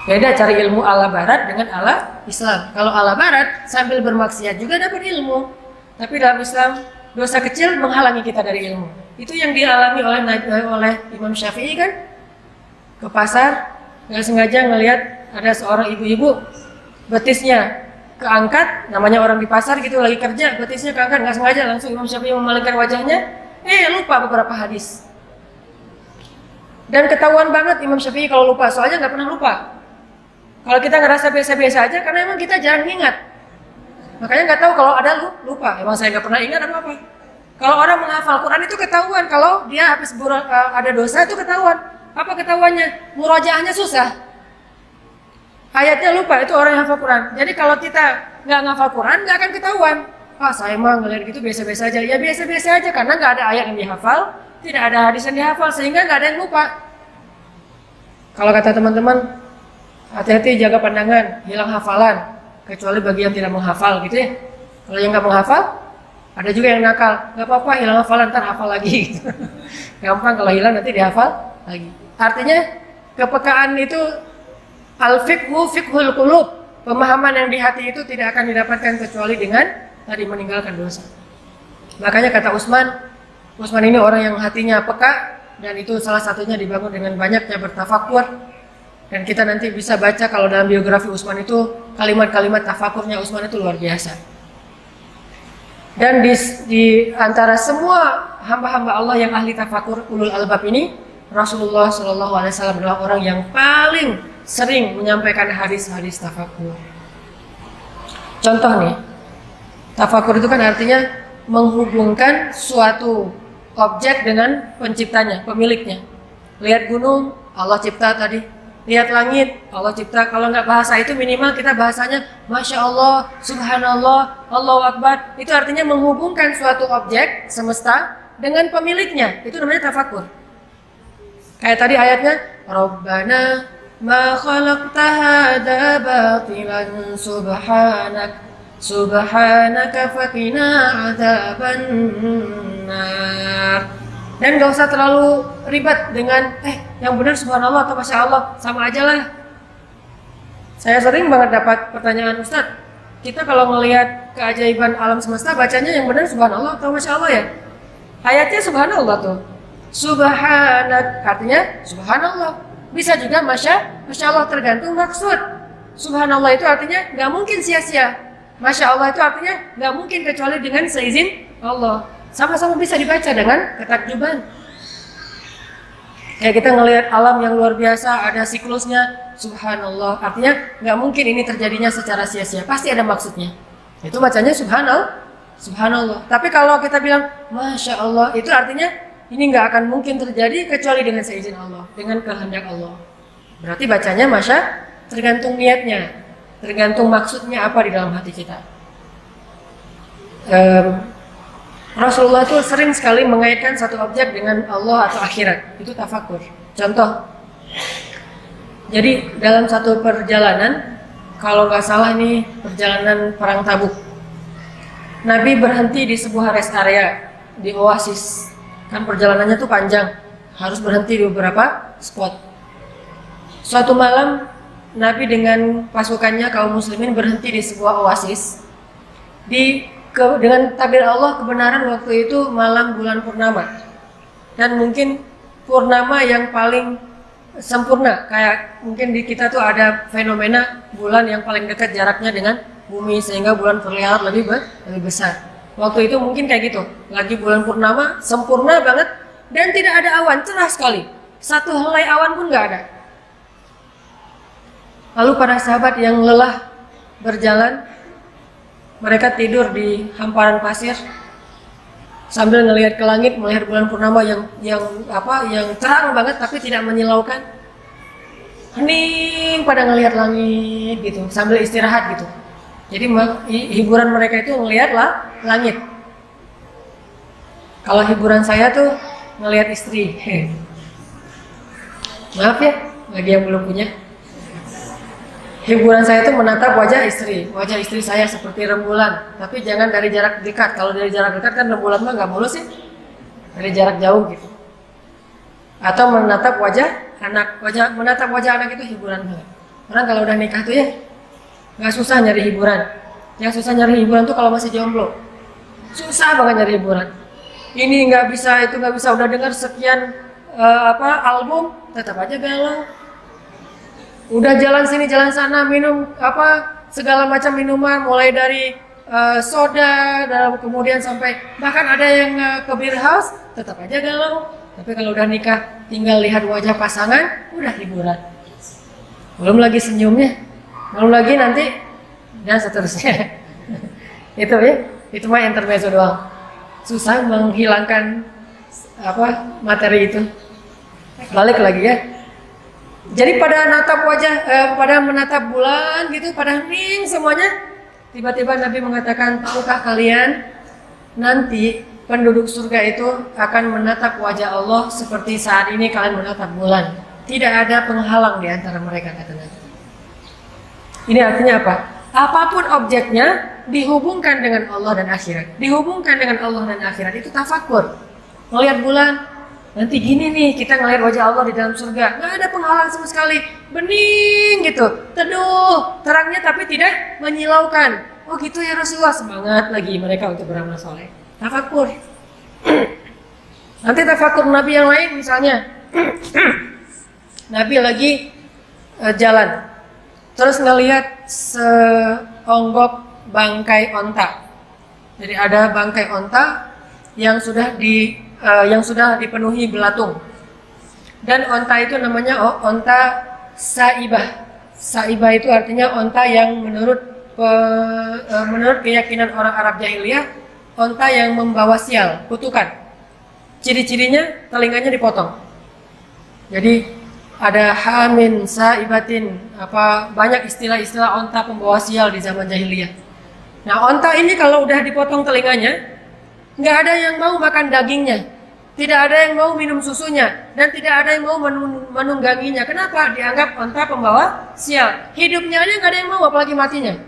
Beda cari ilmu ala barat dengan ala Islam. Kalau ala barat sambil bermaksiat juga dapat ilmu, tapi dalam Islam dosa kecil menghalangi kita dari ilmu. Itu yang dialami oleh Imam Syafi'i kan, ke pasar nggak sengaja ngelihat ada seorang ibu-ibu betisnya keangkat, namanya orang di pasar gitu lagi kerja, betisnya keangkat, nggak sengaja langsung Imam Syafi'i memalingkan wajahnya, lupa beberapa hadis. Dan ketahuan banget Imam Syafi'i kalau lupa, soalnya nggak pernah lupa. Kalau kita ngerasa biasa-biasa aja, karena emang kita jarang ingat, makanya nggak tahu kalau ada lupa. Emang saya nggak pernah ingat apa-apa. Kalau orang menghafal Quran itu ketahuan, kalau dia habis ada dosa itu ketahuan. Apa ketahuannya? Murojaahnya susah. Ayatnya lupa, itu orang yang hafal Quran. Jadi kalau kita nggak ngafal Quran, nggak akan ketahuan. Saya mah ngelihat gitu biasa-biasa aja. Ya biasa-biasa aja, karena nggak ada ayat yang dihafal, tidak ada hadis yang dihafal, sehingga nggak ada yang lupa. Kalau kata teman-teman, hati-hati jaga pandangan, hilang hafalan. Kecuali bagi yang tidak menghafal gitu ya. Kalau yang nggak menghafal, ada juga yang nakal. Nggak apa-apa, hilang hafalan, ntar hafal lagi. Gitu. Gampang kalau hilang nanti dihafal lagi. Artinya kepekaan itu al-fiqhu fiqhul qulub, pemahaman yang di hati itu tidak akan didapatkan kecuali dengan tadi meninggalkan dosa. Makanya kata Utsman ini orang yang hatinya peka, dan itu salah satunya dibangun dengan banyaknya bertafakur. Dan kita nanti bisa baca kalau dalam biografi Utsman itu kalimat-kalimat tafakurnya Utsman itu luar biasa. Dan di antara semua hamba-hamba Allah yang ahli tafakur ulul albab ini, Rasulullah SAW adalah orang yang paling sering menyampaikan hadis-hadis tafakur. Contoh nih, tafakur itu kan artinya menghubungkan suatu objek dengan penciptanya, pemiliknya. Lihat gunung, Allah cipta tadi. Lihat langit, Allah cipta. Kalau nggak bahasa itu minimal kita bahasanya Masya Allah, Subhanallah, Allahu Akbar. Itu artinya menghubungkan suatu objek semesta dengan pemiliknya. Itu namanya tafakur. Kayak tadi ayatnya, Rabbana ma khalaqta hadza batilan subhanaka faqina adzabannar. Dan gak usah terlalu ribet dengan yang benar subhanallah atau masya Allah, sama aja lah. Saya sering banget dapat pertanyaan, Ustadz, kita kalau ngelihat keajaiban alam semesta bacanya yang benar subhanallah atau masya Allah ya? Ayatnya subhanallah tuh. Subhanak artinya subhanallah. Bisa juga masya Allah, tergantung maksud. Subhanallah itu artinya nggak mungkin sia-sia. Masya Allah itu artinya nggak mungkin kecuali dengan seizin Allah. Sama-sama bisa dibaca dengan ketakjuban. Kayak kita ngelihat alam yang luar biasa, ada siklusnya, subhanallah. Artinya nggak mungkin ini terjadinya secara sia-sia, pasti ada maksudnya. Itu bacanya subhanallah. Tapi kalau kita bilang masya Allah, itu artinya ini nggak akan mungkin terjadi kecuali dengan seizin Allah, dengan kehendak Allah. Berarti bacanya tergantung niatnya, tergantung maksudnya apa di dalam hati kita. Rasulullah itu sering sekali mengaitkan satu objek dengan Allah atau akhirat. Itu tafakur. Contoh, jadi dalam satu perjalanan, kalau nggak salah ini perjalanan perang Tabuk, Nabi berhenti di sebuah rest area di oasis. Kan perjalanannya tuh panjang, harus berhenti di beberapa spot. Suatu malam, Nabi dengan pasukannya kaum muslimin berhenti di sebuah oasis. Di dengan takdir Allah kebenaran waktu itu malam bulan purnama, dan mungkin purnama yang paling sempurna. Kayak mungkin di kita tuh ada fenomena bulan yang paling dekat jaraknya dengan bumi sehingga bulan terlihat lebih besar. Waktu itu mungkin kayak gitu, lagi bulan purnama sempurna banget dan tidak ada awan, cerah sekali, satu helai awan pun nggak ada. Lalu para sahabat yang lelah berjalan, mereka tidur di hamparan pasir sambil ngelihat ke langit, melihat bulan purnama yang terang banget tapi tidak menyilaukan. Hening pada ngelihat langit gitu sambil istirahat gitu. Jadi hiburan mereka itu ngelihat langit. Kalau hiburan saya tuh ngelihat istri. Maaf ya bagi yang belum punya. Hiburan saya itu menatap wajah istri saya seperti rembulan, tapi jangan dari jarak dekat. Kalau dari jarak dekat kan rembulan mah nggak mulus sih, dari jarak jauh gitu. Atau menatap wajah anak itu hiburan banget. Orang kalau udah nikah tuh ya nggak susah nyari hiburan. Yang susah nyari hiburan tuh kalau masih jomblo, susah banget nyari hiburan. Ini nggak bisa, itu nggak bisa, udah dengar sekian album, tetap aja galau. Udah jalan sini jalan sana, minum segala macam minuman, mulai dari soda, kemudian sampai bahkan ada yang ke beer house, tetap aja galau. Tapi kalau udah nikah, tinggal lihat wajah pasangan, udah hiburan. Belum lagi senyumnya, belum lagi nanti dan seterusnya. itu mah intermezzo doang. Susah menghilangkan materi itu. Balik lagi ya. Jadi pada menatap bulan gitu, pada hening semuanya. Tiba-tiba Nabi mengatakan, tahukah kalian nanti penduduk surga itu akan menatap wajah Allah seperti saat ini kalian menatap bulan. Tidak ada penghalang di antara mereka, kata Nabi. Ini artinya apa? Apapun objeknya dihubungkan dengan Allah dan akhirat. Dihubungkan dengan Allah dan akhirat itu tafakur. Melihat bulan, nanti gini nih, kita ngelihat wajah Allah di dalam surga, nggak ada penghalang sama sekali, bening gitu, teduh, terangnya tapi tidak menyilaukan. Oh gitu ya Rasulullah, semangat lagi mereka untuk beramal soleh. Tafakur. Nanti tafakur Nabi yang lain misalnya, Nabi lagi jalan, terus ngelihat seonggok bangkai onta. Jadi ada bangkai onta yang sudah dipenuhi belatung. Dan onta itu namanya onta saibah. Saibah itu artinya onta yang menurut keyakinan orang Arab jahiliyah, onta yang membawa sial, kutukan. Ciri-cirinya telinganya dipotong. Jadi ada hamin, saibatin, banyak istilah-istilah onta pembawa sial di zaman jahiliyah. Nah, onta ini kalau udah dipotong telinganya, nggak ada yang mau makan dagingnya, tidak ada yang mau minum susunya, dan tidak ada yang mau menungganginya. Kenapa? Dianggap onta pembawa sial. Hidupnya aja nggak ada yang mau, apalagi matinya.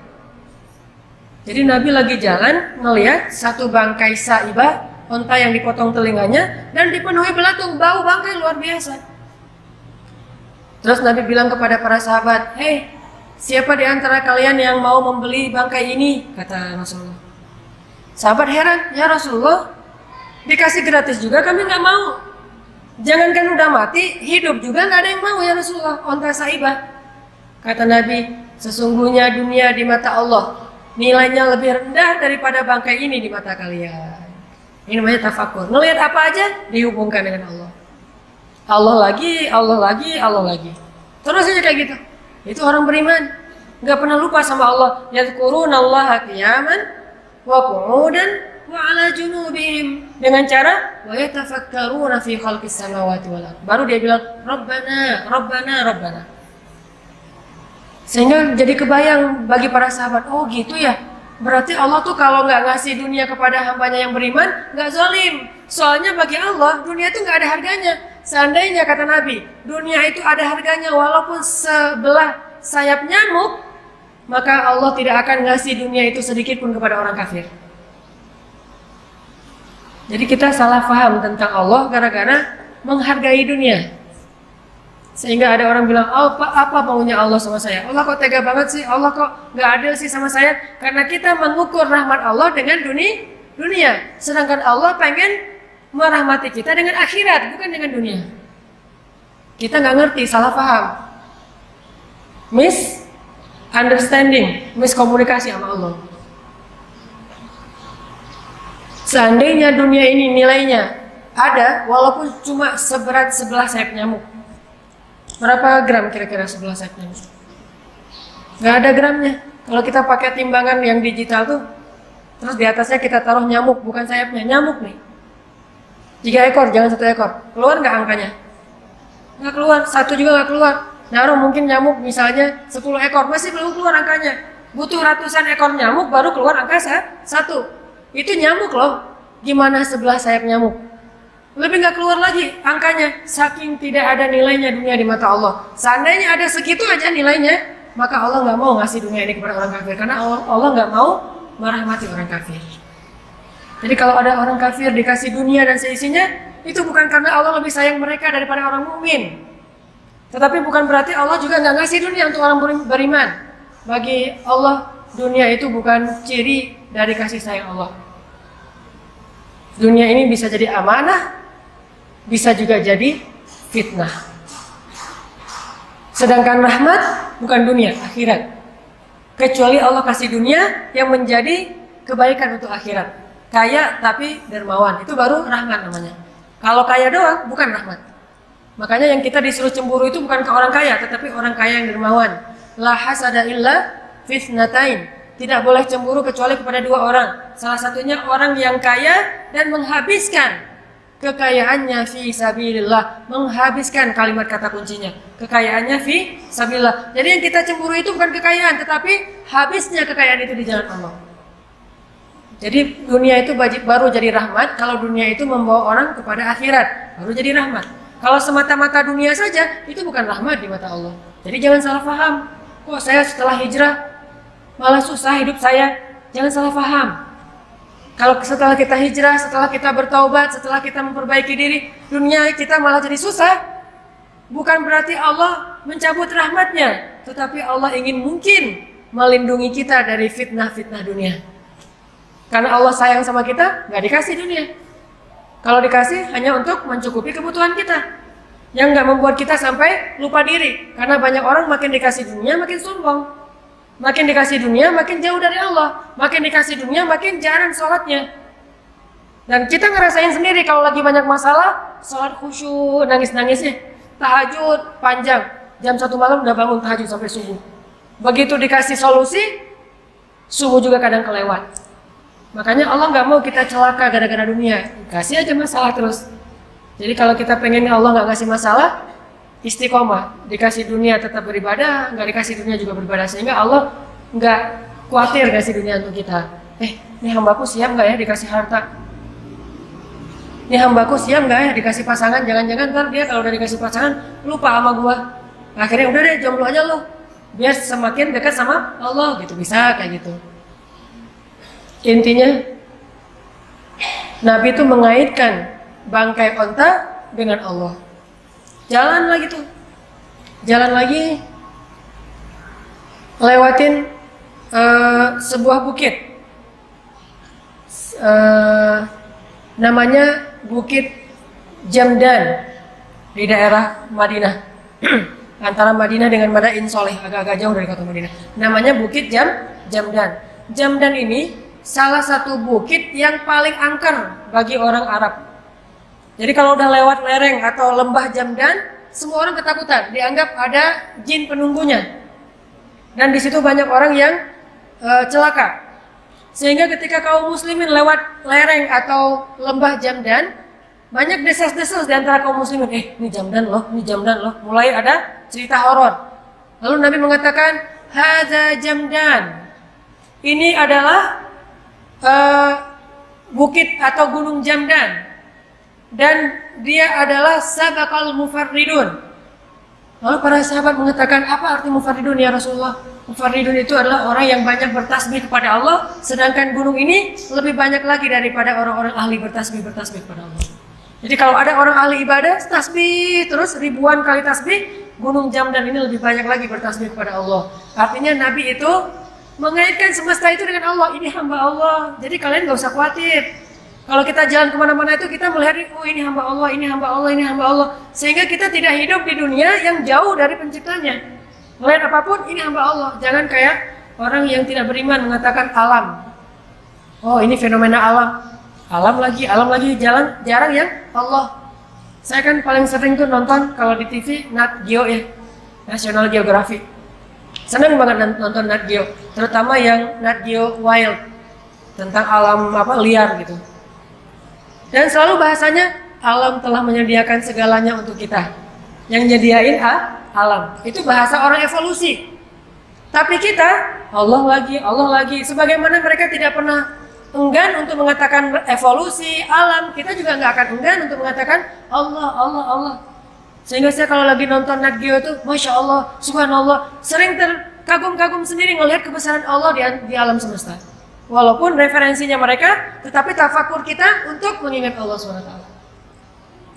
Jadi Nabi lagi jalan ngelihat satu bangkai saibah, onta yang dipotong telinganya dan dipenuhi belatung, bau bangkai luar biasa. Terus Nabi bilang kepada para sahabat, "Hei, siapa di antara kalian yang mau membeli bangkai ini?" kata Rasulullah. Sahabat heran, "Ya Rasulullah, dikasih gratis juga kami nggak mau. Jangankan udah mati, hidup juga nggak ada yang mau ya Rasulullah, onta saibah." Kata Nabi, "Sesungguhnya dunia di mata Allah nilainya lebih rendah daripada bangkai ini di mata kalian." Ini namanya tafakur. Ngelihat apa aja dihubungkan dengan Allah. Allah lagi, Allah lagi, Allah lagi. Terus aja kayak gitu. Itu orang beriman, nggak pernah lupa sama Allah. Yadhkurunallaha qiyaman wa qu'udan wa 'ala junubihim, dengan cara wa yatafakkaruna fi khalqis samawati wal ardh. Baru dia bilang Rabbana, Rabbana, Rabbana. Sehingga jadi kebayang bagi para sahabat, oh gitu ya. Berarti Allah tuh kalau nggak ngasih dunia kepada hambanya yang beriman, nggak zalim. Soalnya bagi Allah dunia itu nggak ada harganya. Seandainya kata Nabi, dunia itu ada harganya walaupun sebelah sayap nyamuk, maka Allah tidak akan ngasih dunia itu sedikit pun kepada orang kafir. Jadi kita salah paham tentang Allah gara-gara menghargai dunia. Sehingga ada orang bilang, oh, apa maunya Allah sama saya? Allah kok tega banget sih? Allah kok nggak adil sih sama saya? Karena kita mengukur rahmat Allah dengan dunia. Sedangkan Allah pengen merahmati kita dengan akhirat, bukan dengan dunia. Kita nggak ngerti, salah paham. Misunderstanding, miskomunikasi sama Allah. Seandainya dunia ini nilainya ada, walaupun cuma seberat sebelah sayap nyamuk. Berapa gram kira-kira sebelah sayap nyamuk? Nggak ada gramnya. Kalau kita pakai timbangan yang digital tuh, terus di atasnya kita taruh nyamuk, bukan sayapnya, nyamuk nih. 3 ekor, jangan 1 ekor. Keluar nggak angkanya? Nggak keluar, 1 juga nggak keluar. Naruh mungkin nyamuk misalnya 10 ekor, masih belum keluar angkanya. Butuh ratusan ekor nyamuk baru keluar angka 1. Itu nyamuk loh. Gimana sebelah sayap nyamuk? Lebih nggak keluar lagi angkanya, saking tidak ada nilainya dunia di mata Allah. Seandainya ada segitu aja nilainya, maka Allah nggak mau ngasih dunia ini kepada orang kafir, karena Allah nggak mau merahmati orang kafir. Jadi kalau ada orang kafir dikasih dunia dan seisinya, itu bukan karena Allah lebih sayang mereka daripada orang mukmin, tetapi bukan berarti Allah juga nggak ngasih dunia untuk orang beriman. Bagi Allah, dunia itu bukan ciri dari kasih sayang Allah. Dunia ini bisa jadi amanah, bisa juga jadi fitnah. Sedangkan rahmat bukan dunia, akhirat. Kecuali Allah kasih dunia yang menjadi kebaikan untuk akhirat. Kaya tapi dermawan, itu baru rahmat namanya. Kalau kaya doang bukan rahmat. Makanya yang kita disuruh cemburu itu bukan ke orang kaya, tetapi orang kaya yang dermawan. La hasada illa fitnatain. Tidak boleh cemburu kecuali kepada 2 orang. Salah satunya orang yang kaya dan menghabiskan kekayaannya fi sabilillah, menghabiskan kalimat kata kuncinya. Kekayaannya fi sabilillah. Jadi yang kita cemburu itu bukan kekayaan, tetapi habisnya kekayaan itu di jalan Allah. Jadi dunia itu baru jadi rahmat kalau dunia itu membawa orang kepada akhirat, baru jadi rahmat. Kalau semata-mata dunia saja, itu bukan rahmat di mata Allah. Jadi jangan salah paham. Kok saya setelah hijrah malah susah hidup saya? Jangan salah paham. Kalau setelah kita hijrah, setelah kita bertaubat, setelah kita memperbaiki diri, dunia kita malah jadi susah. Bukan berarti Allah mencabut rahmatnya, tetapi Allah ingin mungkin melindungi kita dari fitnah-fitnah dunia. Karena Allah sayang sama kita, nggak dikasih dunia. Kalau dikasih hanya untuk mencukupi kebutuhan kita, yang nggak membuat kita sampai lupa diri. Karena banyak orang makin dikasih dunia makin sombong. Makin dikasih dunia, makin jauh dari Allah. Makin dikasih dunia, makin jarang sholatnya. Dan kita ngerasain sendiri kalau lagi banyak masalah, sholat khusyuk, nangis-nangisnya. Tahajud panjang, jam 1 malam udah bangun tahajud sampai subuh. Begitu dikasih solusi, subuh juga kadang kelewat. Makanya Allah nggak mau kita celaka gara-gara dunia. Kasih aja masalah terus. Jadi kalau kita pengen Allah nggak ngasih masalah, istiqomah, dikasih dunia tetap beribadah, nggak dikasih dunia juga beribadah, sehingga Allah nggak khawatir kasih dunia untuk kita. Ini hambaku siap nggak ya dikasih harta? Ini hambaku siap nggak ya dikasih pasangan? Jangan-jangan ntar dia kalau udah dikasih pasangan lupa sama gua. Akhirnya udah deh jomblo aja lo, biar semakin dekat sama Allah gitu, bisa kayak gitu. Intinya Nabi itu mengaitkan bangkai onta dengan Allah. Jalan lagi tuh, jalan lagi, lewatin sebuah bukit, namanya Bukit Jamdan di daerah Madinah, antara Madinah dengan Madain Soleh, agak-agak jauh dari kota Madinah. Namanya Bukit Jamdan. Jamdan ini salah satu bukit yang paling angker bagi orang Arab. Jadi kalau udah lewat lereng atau lembah Jamdan, semua orang ketakutan, dianggap ada jin penunggunya. Dan di situ banyak orang yang celaka. Sehingga ketika kaum muslimin lewat lereng atau lembah Jamdan, banyak desas-desus di antara kaum muslimin, ini Jamdan loh, ini Jamdan loh. Mulai ada cerita horor. Lalu Nabi mengatakan, hadza Jamdan. Ini adalah bukit atau gunung Jamdan. Dan dia adalah sabaqal mufarridun. Lalu para sahabat mengatakan, apa arti mufarridun ya Rasulullah? Mufarridun itu adalah orang yang banyak bertasbih kepada Allah, sedangkan gunung ini lebih banyak lagi daripada orang-orang ahli bertasbih kepada Allah. Jadi kalau ada orang ahli ibadah, tasbih terus ribuan kali tasbih, gunung Jamdan ini lebih banyak lagi bertasbih kepada Allah. Artinya Nabi itu mengaitkan semesta itu dengan Allah. Ini hamba Allah. Jadi kalian gak usah khawatir. Kalau kita jalan kemana-mana itu kita melihat, oh ini hamba Allah, ini hamba Allah, ini hamba Allah. Sehingga kita tidak hidup di dunia yang jauh dari penciptanya. Melihat apapun, ini hamba Allah. Jangan kayak orang yang tidak beriman mengatakan alam. Oh ini fenomena alam. Alam lagi, jarang yang Allah. Saya kan paling sering tuh nonton kalau di TV Nat Geo ya, National Geographic. Senang banget nonton Nat Geo, terutama yang Nat Geo Wild tentang alam liar gitu. Dan selalu bahasanya alam telah menyediakan segalanya untuk kita. Yang nyediain alam. Itu bahasa orang evolusi. Tapi kita Allah lagi. Sebagaimana mereka tidak pernah enggan untuk mengatakan evolusi alam, kita juga nggak akan enggan untuk mengatakan Allah. Sehingga saya kalau lagi nonton Nat Geo tuh, Masya Allah, Subhanallah, sering terkagum-kagum sendiri ngelihat kebesaran Allah di alam semesta. Walaupun referensinya mereka, tetapi tafakur kita untuk mengingat Allah SWT.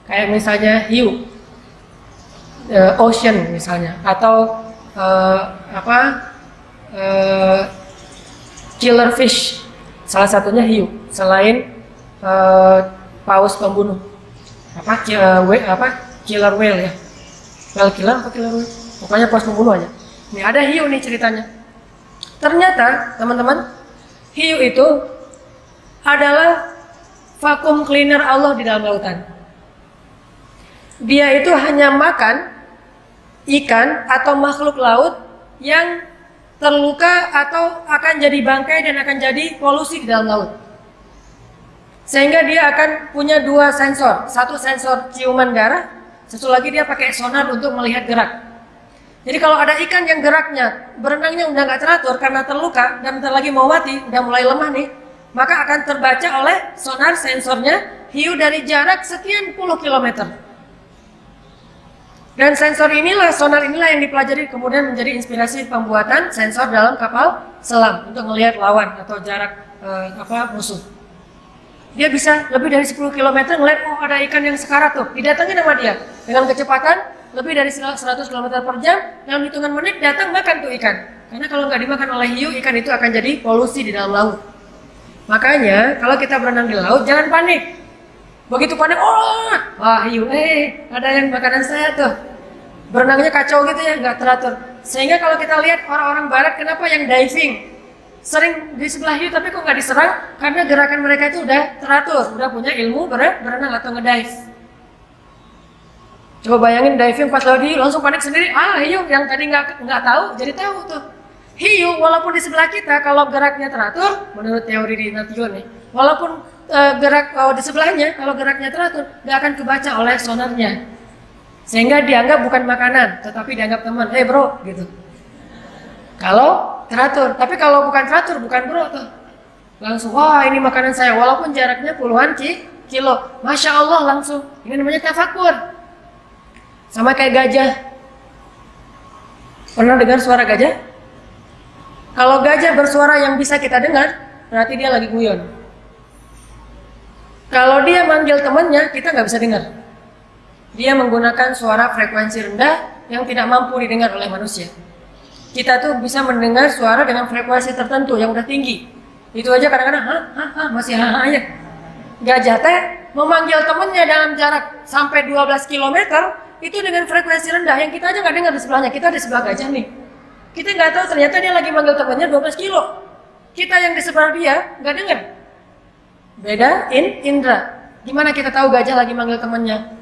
Kayak misalnya hiu, ocean misalnya, atau killer fish. Salah satunya hiu, selain paus pembunuh. Killer whale ya. Whale killer atau killer whale? Pokoknya paus pembunuh aja. Ini ada hiu nih ceritanya. Ternyata, teman-teman, hiu itu adalah vacuum cleaner Allah di dalam lautan. Dia itu hanya makan ikan atau makhluk laut yang terluka atau akan jadi bangkai dan akan jadi polusi di dalam laut. Sehingga dia akan punya dua sensor. Satu sensor ciuman darah, satu lagi dia pakai sonar untuk melihat gerak. Jadi kalau ada ikan yang geraknya, berenangnya udah nggak teratur karena terluka dan bentar lagi mau mati, udah mulai lemah nih, maka akan terbaca oleh sonar sensornya hiu dari jarak sekian puluh kilometer. Dan sensor inilah, sonar inilah yang dipelajari kemudian menjadi inspirasi pembuatan sensor dalam kapal selam untuk melihat lawan atau jarak musuh. Dia bisa lebih dari 10 km ngeliat, oh ada ikan yang sekarat tuh, didatangin sama dia dengan kecepatan lebih dari 100 km per jam, dalam hitungan menit datang makan tuh ikan. Karena kalau nggak dimakan oleh hiu, ikan itu akan jadi polusi di dalam laut. Makanya kalau kita berenang di laut jangan panik. Begitu panik, wah hiu, ada yang makanan saya tuh. Berenangnya kacau gitu ya, nggak teratur. Sehingga kalau kita lihat orang-orang barat, kenapa yang diving sering di sebelah hiu tapi kok nggak diserang? Karena gerakan mereka itu udah teratur, udah punya ilmu berenang atau ngedive. Coba bayangin diving pas laut hiu langsung panik sendiri. Hiu yang tadi nggak tahu jadi tahu tuh. Hiu walaupun di sebelah kita kalau geraknya teratur, menurut teori di Nat Geo nih, walaupun gerak di sebelahnya kalau geraknya teratur, nggak akan kebaca oleh sonarnya. Sehingga dianggap bukan makanan, tetapi dianggap teman. Bro, gitu. Kalau teratur, tapi kalau bukan teratur, bukan bro tuh. Langsung, wah ini makanan saya, walaupun jaraknya puluhan kilo. Masya Allah langsung. Ini namanya tafakur. Sama kayak gajah. Pernah dengar suara gajah? Kalau gajah bersuara yang bisa kita dengar, berarti dia lagi guyon. Kalau dia manggil temannya, kita nggak bisa dengar. Dia menggunakan suara frekuensi rendah yang tidak mampu didengar oleh manusia. Kita tuh bisa mendengar suara dengan frekuensi tertentu yang udah tinggi. Itu aja kadang-kadang, masih aja. Gajah teh memanggil temannya dalam jarak sampai 12 km, itu dengan frekuensi rendah yang kita aja nggak dengar di sebelahnya. Kita di sebelah gajah nih, kita nggak tahu ternyata dia lagi manggil temannya 12 kilo. Kita yang di sebelah dia nggak dengar. Beda indra. Gimana kita tahu gajah lagi manggil temannya?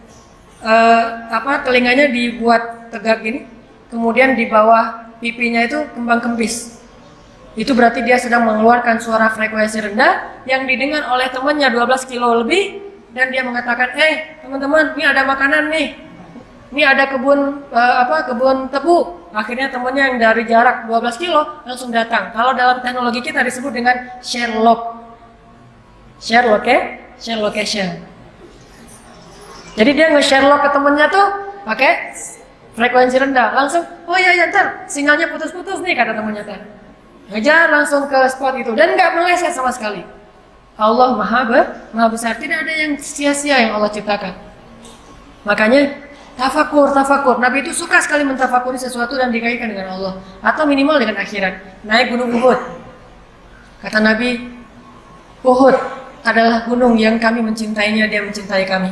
Telinganya dibuat tegak gini, kemudian di bawah pipinya itu kembang kempis. Itu berarti dia sedang mengeluarkan suara frekuensi rendah yang didengar oleh temannya 12 kilo lebih, dan dia mengatakan, teman-teman, ini ada makanan nih. Ini ada kebun tebu. Akhirnya temannya yang dari jarak 12 kilo langsung datang. Kalau dalam teknologi kita disebut dengan share location. Jadi dia nge-share lock ke temennya tuh pakai frekuensi rendah. Langsung, ntar sinyalnya putus-putus nih kata temennya teh. Ngejar langsung ke spot itu dan nggak meleset sama sekali. Allah maha besar, tidak ada yang sia-sia yang Allah ciptakan. Makanya Tafakur. Nabi itu suka sekali mentafakuri sesuatu dan dikaitkan dengan Allah atau minimal dengan akhirat. Naik gunung Uhud. Kata Nabi, Uhud adalah gunung yang kami mencintainya, dia mencintai kami.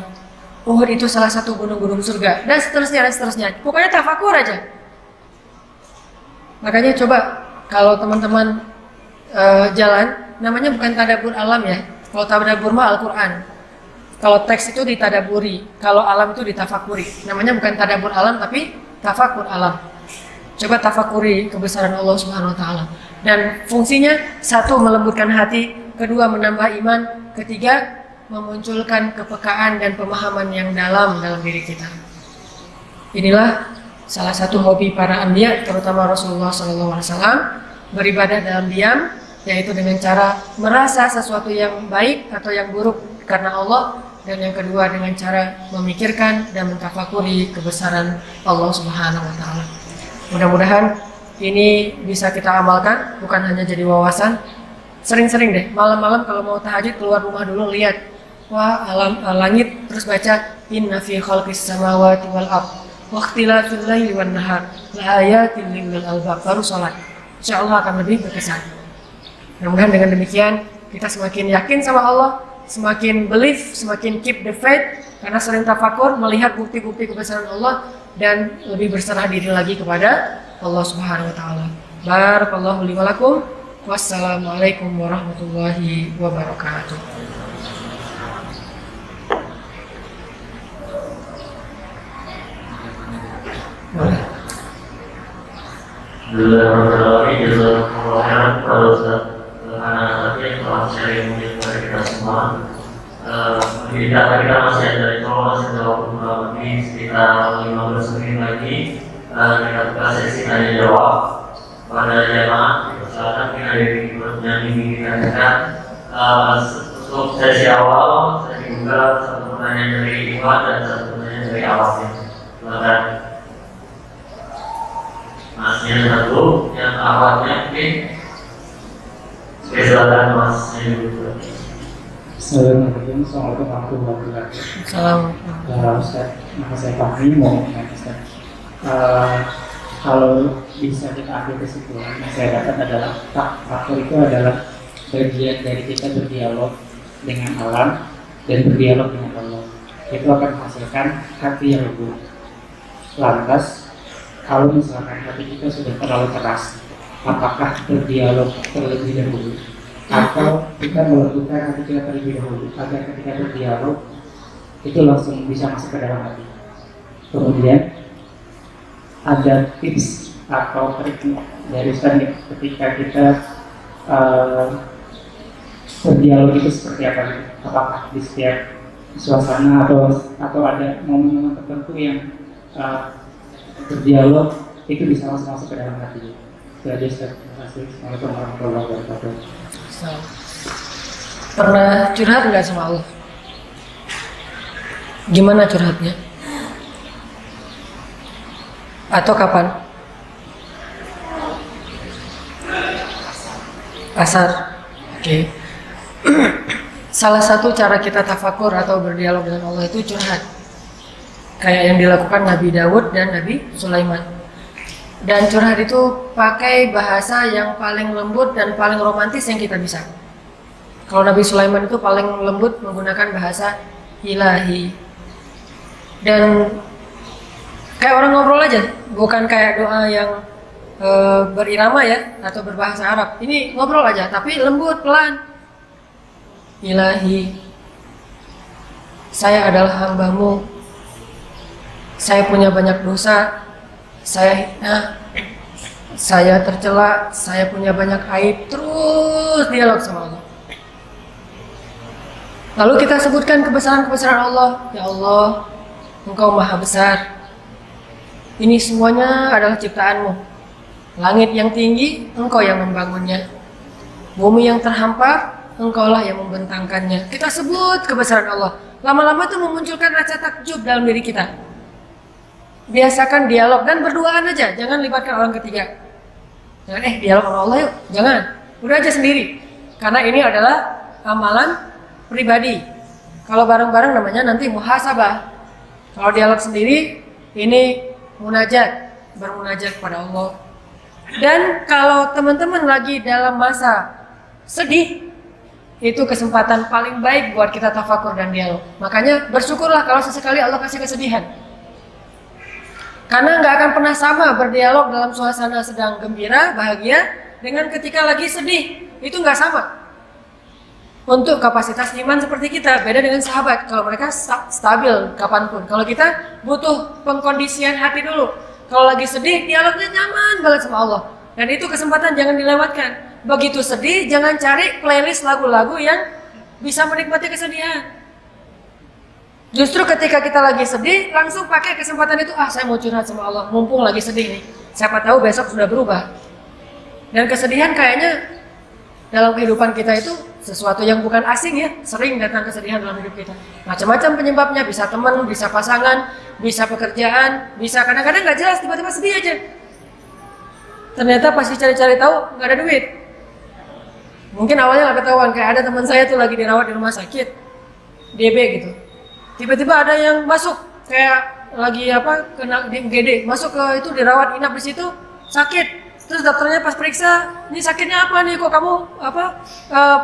Uhud itu salah satu gunung-gunung surga dan seterusnya. Pokoknya tafakur aja. Makanya coba kalau teman-teman jalan, namanya bukan tadabbur alam ya. Kalau tadabbur mah Al-Quran. Kalau teks itu ditadaburi, kalau alam itu ditafakuri. Namanya bukan tadabbur alam tapi tafakur alam. Coba tafakuri kebesaran Allah Subhanahu wa taala. Dan fungsinya satu melembutkan hati, kedua menambah iman, ketiga memunculkan kepekaan dan pemahaman yang dalam diri kita. Inilah salah satu hobi para anbiya, terutama Rasulullah SAW, beribadah dalam diam, yaitu dengan cara merasa sesuatu yang baik atau yang buruk karena Allah, dan yang kedua dengan cara memikirkan dan mentafakuri kebesaran Allah Subhanahu wa taala. Mudah-mudahan ini bisa kita amalkan, bukan hanya jadi wawasan. Sering-sering deh, malam-malam kalau mau tahajud keluar rumah dulu lihat, wah langit, terus baca inna fi khalqis samawati wal ardh wa ikhtilafil laili wan nahar la ayatin lil albab, baru salat. Insyaallah akan lebih berkesan. Mudah-mudahan dengan demikian kita semakin yakin sama Allah, semakin believe, semakin keep the faith karena sering tafakur melihat bukti-bukti kebesaran Allah dan lebih berserah diri lagi kepada Allah Subhanahu wa taala. Barakallahu li wa lakum. Wassalamualaikum warahmatullahi wabarakatuh. Kita semua. Kita masih ada masih ada waktu kurang lebih sekitar 15 menit lagi. Kita buka sesi tanya jawab pada jamaah. Silakan kita yang diminta. Untuk sesi awal saya dibuka satu pertanyaan dari Iwan dan satu pertanyaan dari awalnya. Silakan. Masnya satu, yang awalnya mungkin. Silakan Mas. Assalamualaikum warahmatullahi wabarakatuh. Assalamualaikum. Ustaz, maka saya pahami mau Ustaz. Kalau bisa kita ambil kesimpulan yang saya dapat adalah faktor itu adalah bagian dari kita berdialog dengan alam dan berdialog dengan Allah. Itu akan menghasilkan hati yang lembut. Lantas, kalau misalkan hati kita sudah terlalu keras, apakah berdialog terlebih dahulu atau kita melakukan hati kita terlebih dahulu agar ketika berdialog itu langsung bisa masuk ke dalam hati. Kemudian ada tips atau trik dari Ustaz ketika kita berdialog itu seperti apa? Apakah di setiap suasana atau ada momen-momen tertentu yang berdialog itu bisa langsung masuk ke dalam hati? Itu aja Ustaz. Terima kasih. Assalamualaikum warahmatullahi wabarakatuh. Pernah curhat nggak sama Allah? Gimana curhatnya? Atau kapan? Asar. Oke. Salah satu cara kita tafakur atau berdialog dengan Allah itu curhat. Kayak yang dilakukan Nabi Daud dan Nabi Sulaiman. Dan curhat itu pakai bahasa yang paling lembut dan paling romantis yang kita bisa. Kalau Nabi Sulaiman itu paling lembut menggunakan bahasa ilahi. Dan kayak orang ngobrol aja, bukan kayak doa yang berirama ya atau berbahasa Arab. Ini ngobrol aja, tapi lembut, pelan. Ilahi, saya adalah hambamu. Saya punya banyak dosa. Saya hina, saya tercela, saya punya banyak aib. Terus dialog sama Allah. Lalu kita sebutkan kebesaran-kebesaran Allah. Ya Allah, Engkau maha besar. Ini semuanya adalah ciptaanmu. Langit yang tinggi, Engkau yang membangunnya. Bumi yang terhampar, Engkaulah yang membentangkannya. Kita sebut kebesaran Allah. Lama-lama itu memunculkan rasa takjub dalam diri kita. Biasakan dialog dan berduaan aja, jangan libatkan orang ketiga. Jangan dialog sama Allah yuk, jangan. Udah aja sendiri. Karena ini adalah amalan pribadi. Kalau bareng-bareng namanya nanti muhasabah. Kalau dialog sendiri Ini munajat, bermunajat kepada Allah. Dan kalau teman-teman lagi dalam masa sedih, itu kesempatan paling baik buat kita tafakur dan dialog. Makanya bersyukurlah kalau sesekali Allah kasih kesedihan. Karena nggak akan pernah sama berdialog dalam suasana sedang gembira, bahagia, dengan ketika lagi sedih. Itu nggak sama. Untuk kapasitas iman seperti kita, beda dengan sahabat. Kalau mereka stabil kapanpun. Kalau kita butuh pengkondisian hati dulu. Kalau lagi sedih, dialognya nyaman banget sama Allah. Dan itu kesempatan jangan dilewatkan. Begitu sedih, jangan cari playlist lagu-lagu yang bisa menikmati kesedihan. Justru ketika kita lagi sedih, langsung pakai kesempatan itu. Saya mau curhat sama Allah, mumpung lagi sedih nih. Siapa tahu besok sudah berubah. Dan kesedihan kayaknya dalam kehidupan kita itu sesuatu yang bukan asing ya, sering datang kesedihan dalam hidup kita. Macam-macam penyebabnya, bisa teman, bisa pasangan, bisa pekerjaan, bisa kadang-kadang nggak jelas, tiba-tiba sedih aja. Ternyata pasti cari-cari tahu nggak ada duit. Mungkin awalnya nggak ketahuan, kayak ada teman saya tuh lagi dirawat di rumah sakit, DB gitu. Tiba-tiba ada yang masuk, kayak lagi kena DMGD, masuk ke itu dirawat inap di situ, sakit. Terus dokternya pas periksa, ini sakitnya apa nih, kok kamu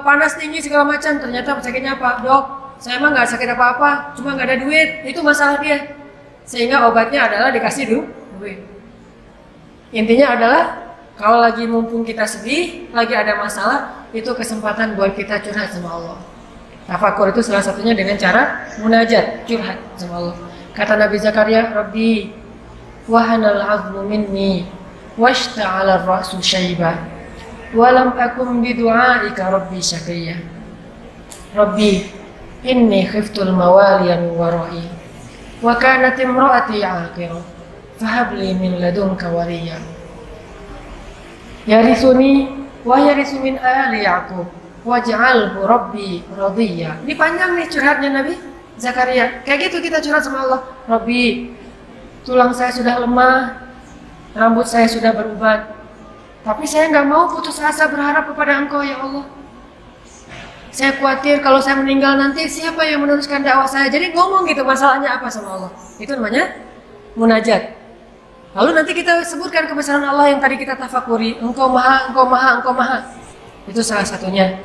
panas tinggi segala macam. Ternyata sakitnya apa? Dok, saya emang nggak sakit apa-apa, cuma nggak ada duit. Itu masalah dia. Sehingga obatnya adalah dikasih duit. Intinya adalah kalau lagi mumpung kita sedih, lagi ada masalah, itu kesempatan buat kita curhat sama Allah. Tafakur itu salah satunya dengan cara munajat, curhat sama Allah. Kata Nabi Zakaria, Rabbi wahanal azmu minni washta'ala ar-ra'su syaiba wa lam akum bidu'aika rabbi syaqiyya. Rabbi inni khiftul mawaliya min wara'i wa kanat imra'ati 'aqira fahab li min ladunka waliya yarisuni wa yarisu min ali yaqub waj'alhu rabbi radiyya. Ini panjang nih curhatnya Nabi Zakaria. Kayak gitu kita curhat sama Allah. Rabbi, tulang saya sudah lemah, rambut saya sudah berubat, tapi saya nggak mau putus asa berharap kepada Engkau ya Allah. Saya khawatir kalau saya meninggal nanti siapa yang meneruskan dakwah saya. Jadi ngomong gitu masalahnya apa sama Allah. Itu namanya munajat. Lalu nanti kita sebutkan kebesaran Allah yang tadi kita tafakuri. Engkau maha, Engkau maha, Engkau maha. Itu salah satunya.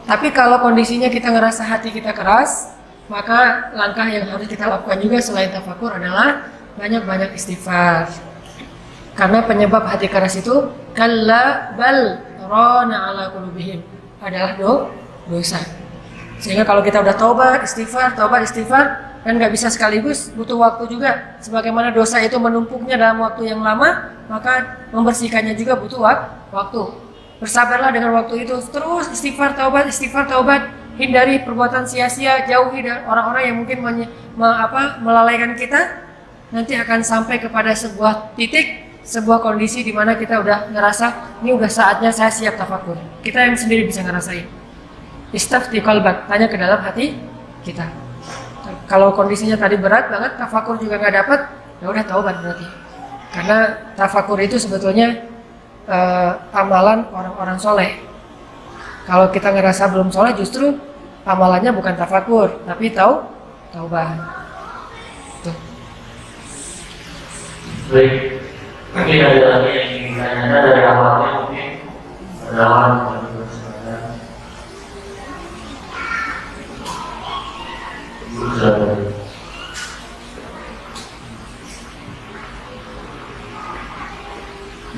Tapi kalau kondisinya kita ngerasa hati kita keras, maka langkah yang harus kita lakukan juga selain tafakur adalah banyak-banyak istighfar. Karena penyebab hati keras itu kalla bal rana ala qulubihim adalah dosa. Sehingga kalau kita udah taubat istighfar dan nggak bisa sekaligus, butuh waktu juga. Sebagaimana dosa itu menumpuknya dalam waktu yang lama, maka membersihkannya juga butuh waktu. Bersabarlah dengan waktu itu, terus istighfar taubat, hindari perbuatan sia-sia, jauhi dari orang-orang yang mungkin melalaikan kita. Nanti akan sampai kepada sebuah titik, sebuah kondisi di mana kita udah ngerasa ini udah saatnya saya siap tafakur. Kita yang sendiri bisa ngerasain. Istafti qalbak, tanya ke dalam hati kita. Kalau kondisinya tadi berat banget, tafakur juga nggak dapat, ya udah taubat berarti. Karena tafakur itu sebetulnya amalan orang-orang soleh. Kalau kita ngerasa belum soleh, justru amalannya bukan tafakur, tapi taubat. Tuh. Baik, mungkin ada lagi yang ingin ditanyakan dari awalnya mungkin adalah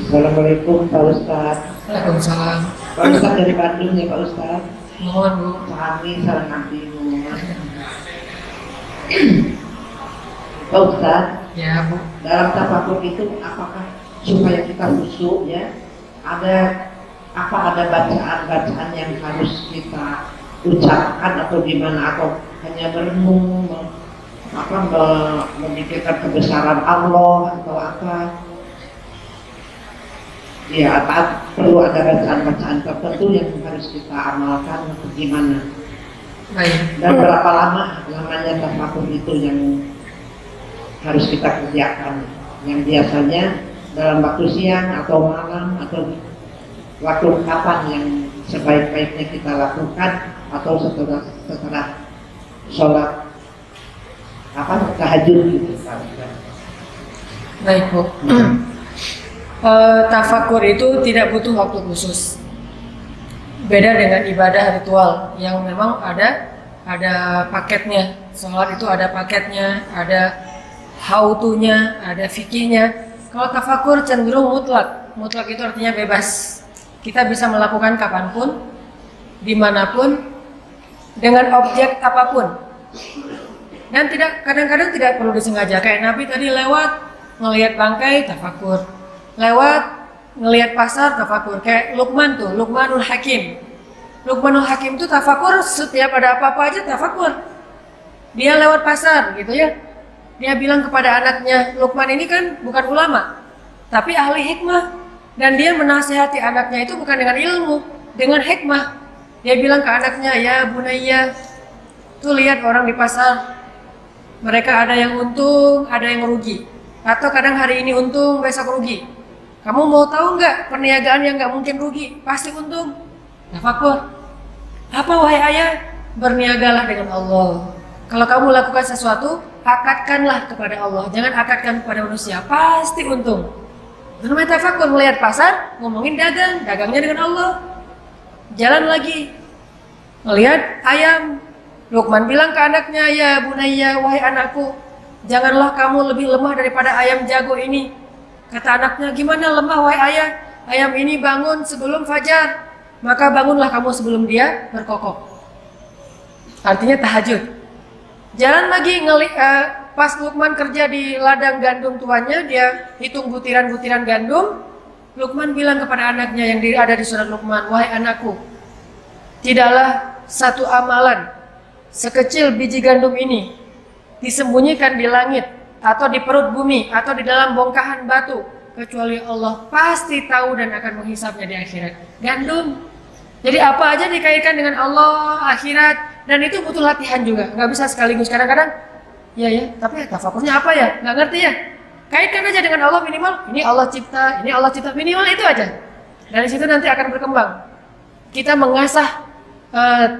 Assalamualaikum Pak Ustaz. Waalaikumsalam. Pak Ustaz dari Bandung ya Pak Ustaz. Mohon Bu. Kami salam abdimu. Pak Ustaz. Ya Bu. Dalam tafakur itu apakah supaya kita khusyuk ya? Ada bacaan-bacaan yang harus kita ucapkan atau gimana, atau hanya merenung memikirkan kebesaran Allah atau apa? Ya, apa perlu ada bacaan-bacaan tertentu yang harus kita amalkan atau gimana? Baik. Dan berapa lama lamanya tafakur itu yang harus kita kerjakan? Yang biasanya dalam waktu siang atau malam atau waktu kapan yang sebaik-baiknya kita lakukan, atau setelah sholat tahajud gitu. Baik Bu. Tafakur itu tidak butuh waktu khusus. Beda dengan ibadah ritual yang memang ada paketnya. Sholat itu ada paketnya, ada how to-nya, ada fikihnya. Kalau tafakur cenderung mutlak. Mutlak itu artinya bebas. Kita bisa melakukan kapanpun, dimanapun, dengan objek apapun. Dan kadang-kadang tidak perlu disengaja. Kayak Nabi tadi lewat ngelihat bangkai tafakur, lewat ngelihat pasar tafakur. Kayak Luqman tuh, Luqmanul Hakim. Luqmanul Hakim tuh tafakur, setiap ada apa-apa aja tafakur. Dia lewat pasar gitu ya. Dia bilang kepada anaknya, Luqman ini kan bukan ulama, tapi ahli hikmah. Dan dia menasihati anaknya itu bukan dengan ilmu, dengan hikmah. Dia bilang ke anaknya, ya bunayya, tuh lihat orang di pasar. Mereka ada yang untung, ada yang rugi. Atau kadang hari ini untung, besok rugi. Kamu mau tahu nggak perniagaan yang nggak mungkin rugi? Pasti untung. Tafakur. Apa wahai ayah? Berniagalah dengan Allah. Kalau kamu lakukan sesuatu, akadkanlah kepada Allah. Jangan akadkan kepada manusia. Pasti untung. Itu namanya tafakur. Melihat pasar, ngomongin dagang. Dagangnya dengan Allah. Jalan lagi. Melihat ayam. Luqman bilang ke anaknya, ya bunayya, wahai anakku, janganlah kamu lebih lemah daripada ayam jago ini. Kata anaknya, gimana lemah wahai ayah? Ayam ini bangun sebelum fajar, maka bangunlah kamu sebelum dia berkokok. Artinya tahajud. Jalan lagi, pas Luqman kerja di ladang gandum tuannya, dia hitung butiran-butiran gandum. Luqman bilang kepada anaknya yang ada di surat Luqman, wahai anakku, tidaklah satu amalan sekecil biji gandum ini disembunyikan di langit atau di perut bumi atau di dalam bongkahan batu kecuali Allah pasti tahu dan akan menghisapnya di akhirat. Gandum. Jadi apa aja dikaitkan dengan Allah, akhirat, dan itu butuh latihan juga. Nggak bisa sekaligus. Kadang-kadang ya, tapi tafakurnya apa ya? Nggak ngerti ya. Kaitkan aja dengan Allah minimal. Ini Allah cipta, ini Allah cipta, minimal itu aja. Dari situ nanti akan berkembang. Kita mengasah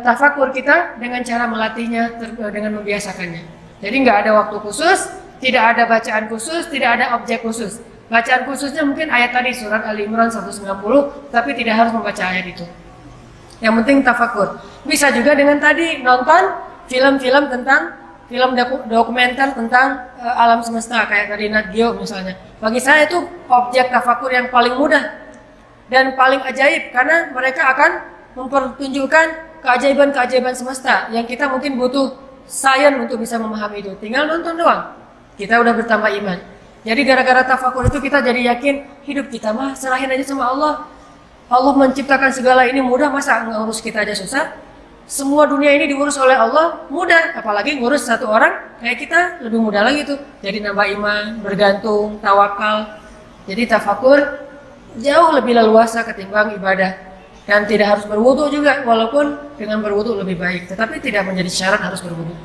tafakur kita dengan cara melatihnya, dengan membiasakannya. Jadi nggak ada waktu khusus, tidak ada bacaan khusus, tidak ada objek khusus. Bacaan khususnya mungkin ayat tadi surat Ali Imran 190, tapi tidak harus membaca ayat itu. Yang penting tafakur. Bisa juga dengan tadi nonton film-film tentang film dokumenter tentang alam semesta kayak tadi Nat Geo misalnya. Bagi saya itu objek tafakur yang paling mudah dan paling ajaib karena mereka akan mempertunjukkan keajaiban-keajaiban semesta yang kita mungkin butuh sains untuk bisa memahami itu. Tinggal nonton doang, kita udah bertambah iman. Jadi gara-gara tafakur itu kita jadi yakin hidup kita mah serahin aja sama Allah. Allah menciptakan segala ini mudah, masa ngurus kita aja susah? Semua dunia ini diurus oleh Allah mudah, apalagi ngurus satu orang kayak kita lebih mudah lagi tuh. Jadi nambah iman, bergantung, tawakal. Jadi tafakur jauh lebih leluasa ketimbang ibadah. Dan tidak harus berwudu juga, walaupun dengan berwudu lebih baik. Tetapi tidak menjadi syarat harus berwudu.